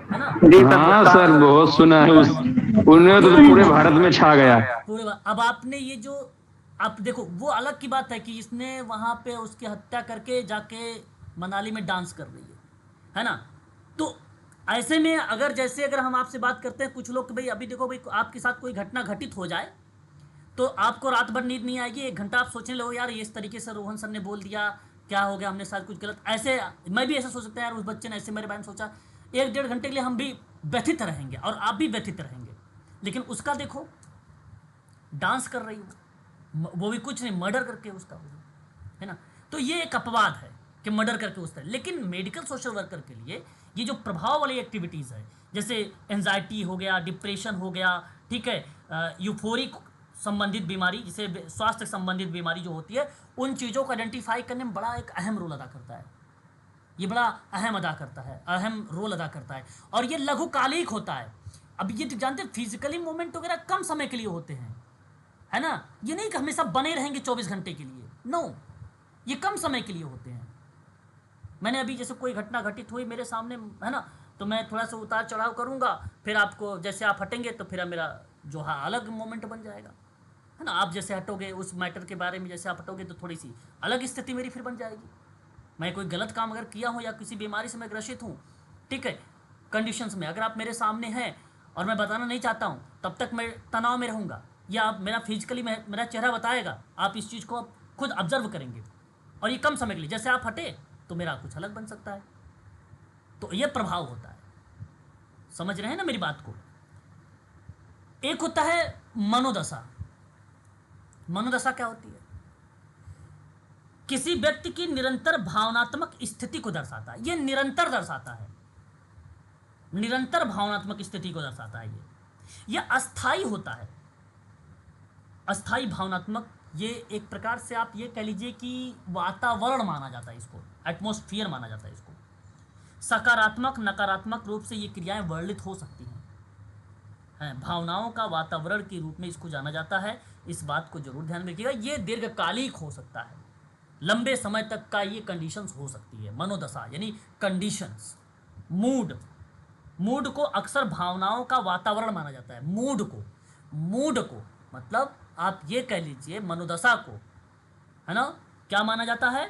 है ना। हाँ सर, बहुत सुना है उन्हें तो पूरे भारत में छा गया। पूरे अब आपने ये जो, आप देखो, वो अलग की बात है कि इसने वहाँ पे उसकी हत्या करके जाके मनाली में डांस कर रही है ना। तो ऐसे में अगर जैसे अगर हम आपसे बात करते हैं कुछ लोग कि भाई अभी देखो भाई आपके साथ कोई घटना घटित हो जाए तो आपको रात भर नींद नहीं आएगी, 1 घंटा आप सोचने लगो यार ये इस तरीके से रोहन सर ने बोल दिया, क्या हो गया, हमने शायद कुछ गलत, ऐसे मैं भी ऐसा सोच सकता है यार उस बच्चे ने ऐसे मेरे बारे में सोचा। 1-1.5 घंटे के लिए हम भी व्यथित रहेंगे और आप भी व्यथित रहेंगे, लेकिन उसका देखो डांस कर रही हो, वो भी कुछ नहीं, मर्डर करके उसका, है ना। तो ये एक अपवाद है कि मर्डर करके उस तरह, लेकिन मेडिकल सोशल वर्कर के लिए ये जो प्रभाव वाली एक्टिविटीज़ है, जैसे एंजाइटी हो गया, डिप्रेशन हो गया, ठीक है, यूफोरिक संबंधित बीमारी, जिसे स्वास्थ्य संबंधित बीमारी जो होती है, उन चीज़ों को आइडेंटिफाई करने में बड़ा एक अहम रोल अदा करता है। ये बड़ा अहम रोल अदा करता है और ये लघुकालिक होता है। अब ये जानते हैं फिजिकली मूवमेंट वगैरह कम समय के लिए होते हैं, है ना। ये नहीं कि हमेशा बने रहेंगे 24 घंटे के लिए, नो, ये कम समय के लिए होते हैं। मैंने अभी जैसे कोई घटना घटित हुई मेरे सामने, है ना, तो मैं थोड़ा सा उतार चढ़ाव करूंगा, फिर आपको जैसे आप हटेंगे तो फिर मेरा जो है अलग मोमेंट बन जाएगा, है ना। आप जैसे हटोगे उस मैटर के बारे में, जैसे आप हटोगे तो थोड़ी सी अलग स्थिति मेरी फिर बन जाएगी। मैं कोई गलत काम अगर किया हूँ या किसी बीमारी से मैं ग्रसित हूँ, ठीक है, कंडीशंस में अगर आप मेरे सामने हैं और मैं बताना नहीं चाहता हूँ, तब तक मैं तनाव में रहूँगा, या आप मेरा फिजिकली मेरा चेहरा बताएगा, आप इस चीज़ को आप खुद ऑब्जर्व करेंगे, और ये कम समय के लिए, जैसे आप हटे तो मेरा कुछ अलग बन सकता है। तो ये प्रभाव होता है, समझ रहे हैं ना मेरी बात को। एक होता है मनोदशा। मनोदशा क्या होती है? किसी व्यक्ति की निरंतर भावनात्मक स्थिति को दर्शाता है, ये निरंतर दर्शाता है, निरंतर भावनात्मक स्थिति को दर्शाता है। ये अस्थाई होता है, अस्थाई भावनात्मक, ये एक प्रकार से आप ये कह लीजिए कि वातावरण माना जाता है इसको, एटमॉस्फेयर माना जाता है इसको। सकारात्मक नकारात्मक रूप से ये क्रियाएं वर्णित हो सकती हैं, भावनाओं का वातावरण के रूप में इसको जाना जाता है। इस बात को जरूर ध्यान में रखिएगा। ये दीर्घकालिक हो सकता है, लंबे समय तक का ये कंडीशंस हो सकती है। मनोदशा यानी कंडीशंस, मूड को अक्सर भावनाओं का वातावरण माना जाता है। मूड को मतलब आप ये कह लीजिए मनोदशा को, है ना, क्या माना जाता है?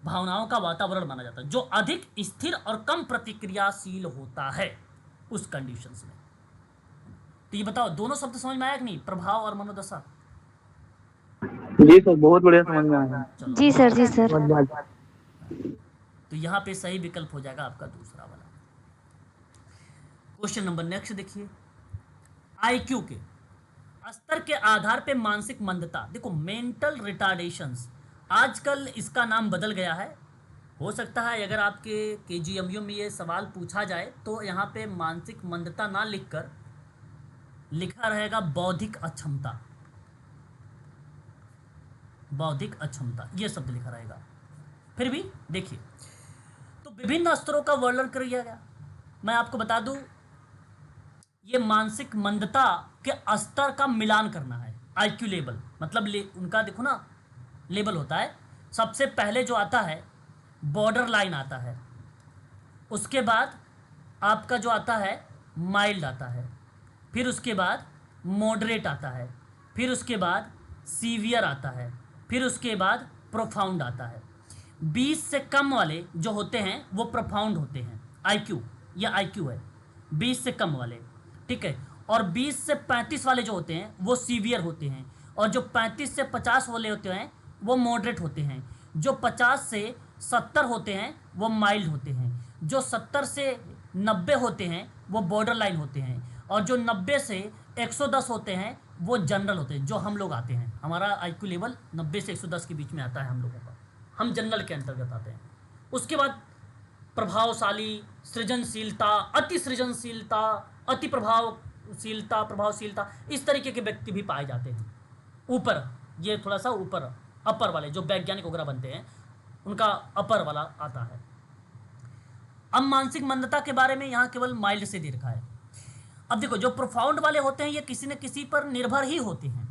भावनाओं का वातावरण माना जाता है, जो अधिक स्थिर और कम प्रतिक्रियाशील होता है उस कंडीशंस में। तो ये बताओ, दोनों शब्द समझ में आया कि नहीं, प्रभाव और मनोदशा? जी सर, बहुत बढ़िया समझ में आया। जी सर, जी सर। तो यहाँ पे सही विकल्प हो जाएगा आपका दूसरा वाला। क्वेश्चन नंबर नेक्स्ट देखिए, आईक्यू के स्तर के आधार पे मानसिक मंदता, देखो मेंटल रिटार्डेशंस, आजकल इसका नाम बदल गया है। हो सकता है अगर आपके केजीएमयू में ये सवाल पूछा जाए तो यहाँ पे मानसिक मंदता ना लिखकर लिखा रहेगा बौद्धिक अक्षमता, बौद्धिक अक्षमता ये शब्द लिखा रहेगा। फिर भी देखिए, तो विभिन्न स्तरों का वर्णन कर दिया गया। मैं आपको बता दूं, ये मानसिक मंदता के स्तर का मिलान करना है। आईक्यू लेवल मतलब उनका देखो ना, लेवल होता है। सबसे पहले जो आता है बॉर्डर लाइन आता है, उसके बाद आपका जो आता है माइल्ड आता है, फिर उसके बाद मॉडरेट आता है, फिर उसके बाद सीवियर आता है, फिर उसके बाद प्रोफाउंड आता है। 20 से कम वाले जो होते हैं वो प्रोफाउंड होते हैं। आईक्यू, ये आईक्यू है 20 से कम वाले, ठीक है। और 20 से 35 वाले जो होते हैं वो सीवियर होते हैं, और जो 35 से 50 वाले होते हैं वो मॉडरेट होते हैं, जो 50 से 70 होते हैं वो माइल्ड होते हैं, जो 70 से 90 होते हैं वो बॉर्डर लाइन होते हैं, और जो 90 से 110 होते हैं वो जनरल होते हैं, जो हम लोग आते हैं। हमारा आईक्यू लेवल 90 से 110 के बीच में आता है हम लोगों का, हम जनरल के अंतर्गत आते हैं। उसके बाद प्रभावशाली, सृजनशीलता, अति सृजनशीलता, अति प्रभाव प्रभावशीलता प्रभावशीलता इस तरीके के व्यक्ति भी पाए जाते हैं। ऊपर ये थोड़ा सा ऊपर अपर वाले जो वैज्ञानिक वगैरह बनते हैं उनका अपर वाला आता है। अब मानसिक मंदता के बारे में यहाँ केवल माइल्ड से दे रखा है। अब देखो जो प्रोफाउंड वाले होते हैं ये किसी न किसी पर निर्भर ही होते हैं।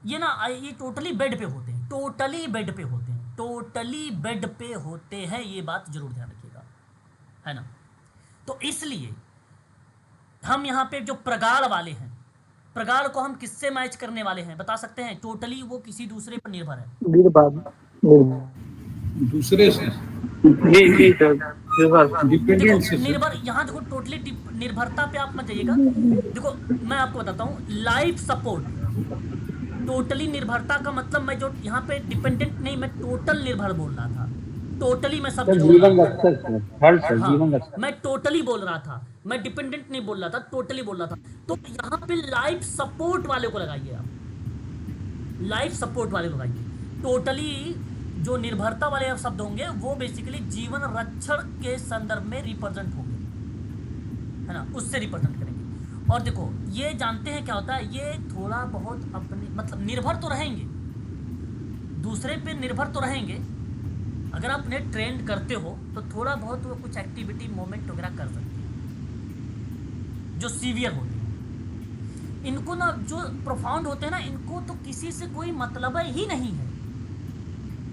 ये ना ये टोटली बेड पे होते हैं, टोटली बेड पे होते हैं, टोटली बेड पे होते हैं, ये बात जरूर ध्यान रखिएगा, है ना। तो इसलिए हम यहाँ पे जो प्रगाढ़ वाले हैं, प्रगाढ़ को हम किससे मैच करने वाले हैं बता सकते हैं? टोटली वो किसी दूसरे पर निर्भर है। दूसरे से जी सर, डिपेंडेंट से निर्भर, यहाँ देखो टोटली निर्भरता पे आप मत जाइएगा। देखो मैं आपको बताता हूँ, लाइफ सपोर्ट, टोटली निर्भरता का मतलब मैं जो यहाँ पे डिपेंडेंट नहीं, मैं टोटल निर्भर बोल रहा था। टोटली मैं सब जीवन रक्षक सर, हर सर जीवन रक्षक। मैं टोटली बोल रहा था, मैं डिपेंडेंट नहीं बोल रहा था, टोटली बोल रहा था। तो यहाँ पे लाइफ सपोर्ट वाले को लगाइए आप, लाइफ सपोर्ट वाले को लगाइए। टोटली जो निर्भरता वाले शब्द होंगे वो बेसिकली जीवन रक्षण के संदर्भ में रिप्रेजेंट होंगे, है ना, उससे रिप्रेजेंट करेंगे। और देखो ये जानते हैं क्या होता है, ये थोड़ा बहुत अपने मतलब निर्भर तो रहेंगे, दूसरे पे निर्भर तो रहेंगे। अगर आप नेट ट्रेंड करते हो तो थोड़ा बहुत वो कुछ एक्टिविटी मोमेंट वगैरह कर सकते हैं। जो सीवियर होते हैं इनको ना, जो प्रोफाउंड होते हैं ना, इनको तो किसी से कोई मतलब ही नहीं है,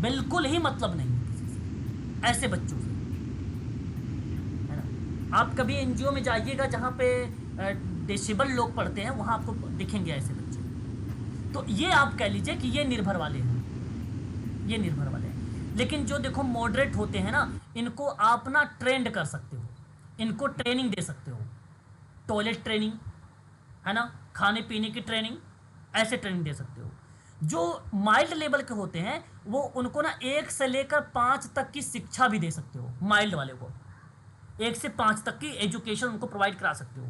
बिल्कुल ही मतलब नहीं है किसी से, ऐसे बच्चों से, है ना। आप कभी एनजीओ में जाइएगा जहाँ पे डिसेबल लोग पढ़ते हैं, वहाँ आपको दिखेंगे ऐसे बच्चे। तो ये आप कह लीजिए कि ये निर्भर वाले हैं, ये निर्भर वाले हैं। लेकिन जो देखो मॉडरेट होते हैं ना, इनको आप ना ट्रेंड कर सकते हो, इनको ट्रेनिंग दे सकते हो, टॉयलेट ट्रेनिंग, है ना, खाने पीने की ट्रेनिंग, ऐसे ट्रेनिंग दे सकते हो। जो माइल्ड लेवल के होते हैं वो उनको ना 1 से लेकर 5 तक की शिक्षा भी दे सकते हो। माइल्ड वाले को 1 से 5 तक की एजुकेशन उनको प्रोवाइड करा सकते हो,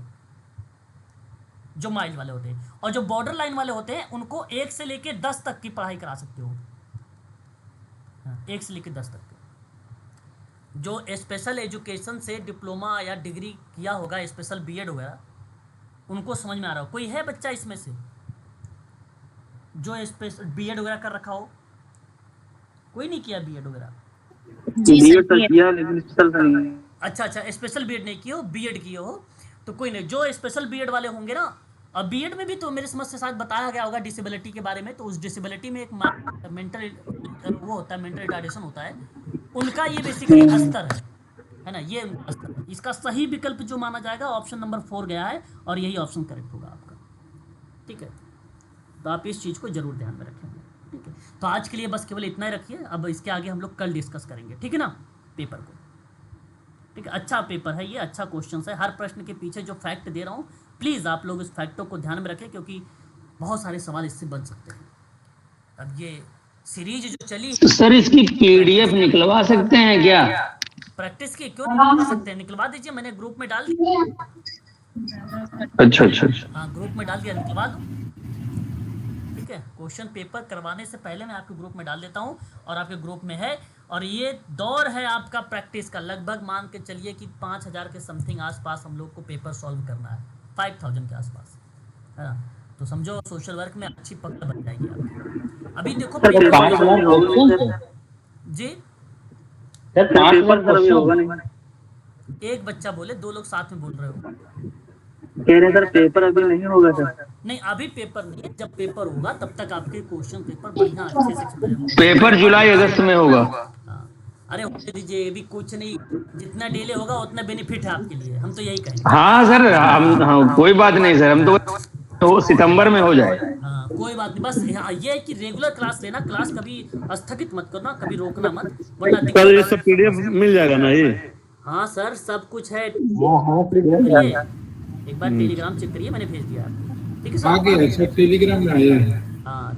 जो माइल्ड वाले होते हैं। और जो बॉर्डर लाइन वाले होते हैं उनको 1 से लेकर 10 तक की पढ़ाई करा सकते हो, 1 से लेकर 10 तक के। जो स्पेशल एजुकेशन से डिप्लोमा या डिग्री किया होगा, स्पेशल बीएड वगैरह, उनको समझ में आ रहा हो? कोई है बच्चा इसमें से जो स्पेशल बीएड वगैरह कर रखा हो? कोई नहीं किया बीएड वगैरह? बीएड तो किया लेकिन स्पेशल नहीं। अच्छा, स्पेशल बीएड नहीं किया हो, बीएड किए हो तो कोई नहीं। जो स्पेशल बीएड वाले होंगे ना, अब बीएड में भी तो मेरे समझ से शायद बताया गया होगा डिसेबिलिटी के बारे में, तो उस डिसेबिलिटी में एक मेंटल वो होता है, मेंटल रिटार्डेशन होता है, उनका ये बेसिकली स्तर है ना, ये उनका स्तर है। इसका सही विकल्प जो माना जाएगा ऑप्शन नंबर 4 गया है और यही ऑप्शन करेक्ट होगा आपका, ठीक है। तो आप इस चीज़ को जरूर ध्यान में रखेंगे, ठीक है। तो आज के लिए बस केवल इतना ही रखिए, अब इसके आगे हम लोग कल डिस्कस करेंगे, ठीक है ना, पेपर को, ठीक है। अच्छा पेपर है ये, अच्छा क्वेश्चन है। हर प्रश्न के पीछे जो फैक्ट दे रहा हूँ, प्लीज़ आप लोग इस फैक्टों को ध्यान में रखें, क्योंकि बहुत सारे सवाल इससे बन सकते हैं। अब ये सीरीज जो चली, सर इसकी पीडीएफ निकलवा सकते हैं क्या? प्रैक्टिस की क्यों निकलवा सकते हैं, निकलवा दीजिए, मैंने ग्रुप में डाल दिया। अच्छा, हाँ, ग्रुप में डाल दिया, निकलवा दो, ठीक है। क्वेश्चन पेपर करवाने से पहले मैं आपके ग्रुप में डाल देता हूँ और आपके ग्रुप में है। और ये दौर है आपका प्रैक्टिस का, लगभग मान के चलिए कि 5000 के समथिंग आसपास हम लोग को पेपर सॉल्व करना है, 5000 के आसपास, है ना। तो समझो सोशल वर्क में अच्छी पकड़ बन जाएगी आपकी। अभी देखो जी, एक बच्चा बोले, 2 लोग साथ में बोल रहे हो, कह रहे सर पेपर अभी नहीं होगा सर। नहीं अभी पेपर नहीं है, जब पेपर होगा तब तक आपके क्वेश्चन पेपर बढ़िया अच्छे से क्लियर होंगे। पेपर जुलाई अगस्त में होगा। हाँ, अरे होने दीजिए, अभी कुछ नहीं, जितना डिले होगा उतना बेनिफिट है आपके लिए, हम तो यही कहेंगे। हाँ सर, हम कोई बात नहीं सर, हम तो सितंबर में हो जाए। हाँ कोई बात नहीं, बस ये है कि रेगुलर क्लास लेना, क्लास कभी स्थगित मत करना, कभी रोकना मत, वरना सर ये सब पीडीएफ मिल जाएगा ना ये? हाँ सर सब कुछ है, एक बार टेलीग्राम चेक करिए, मैंने भेज दिया, ठीक है सर। आगे टेलीग्राम में आया है। हाँ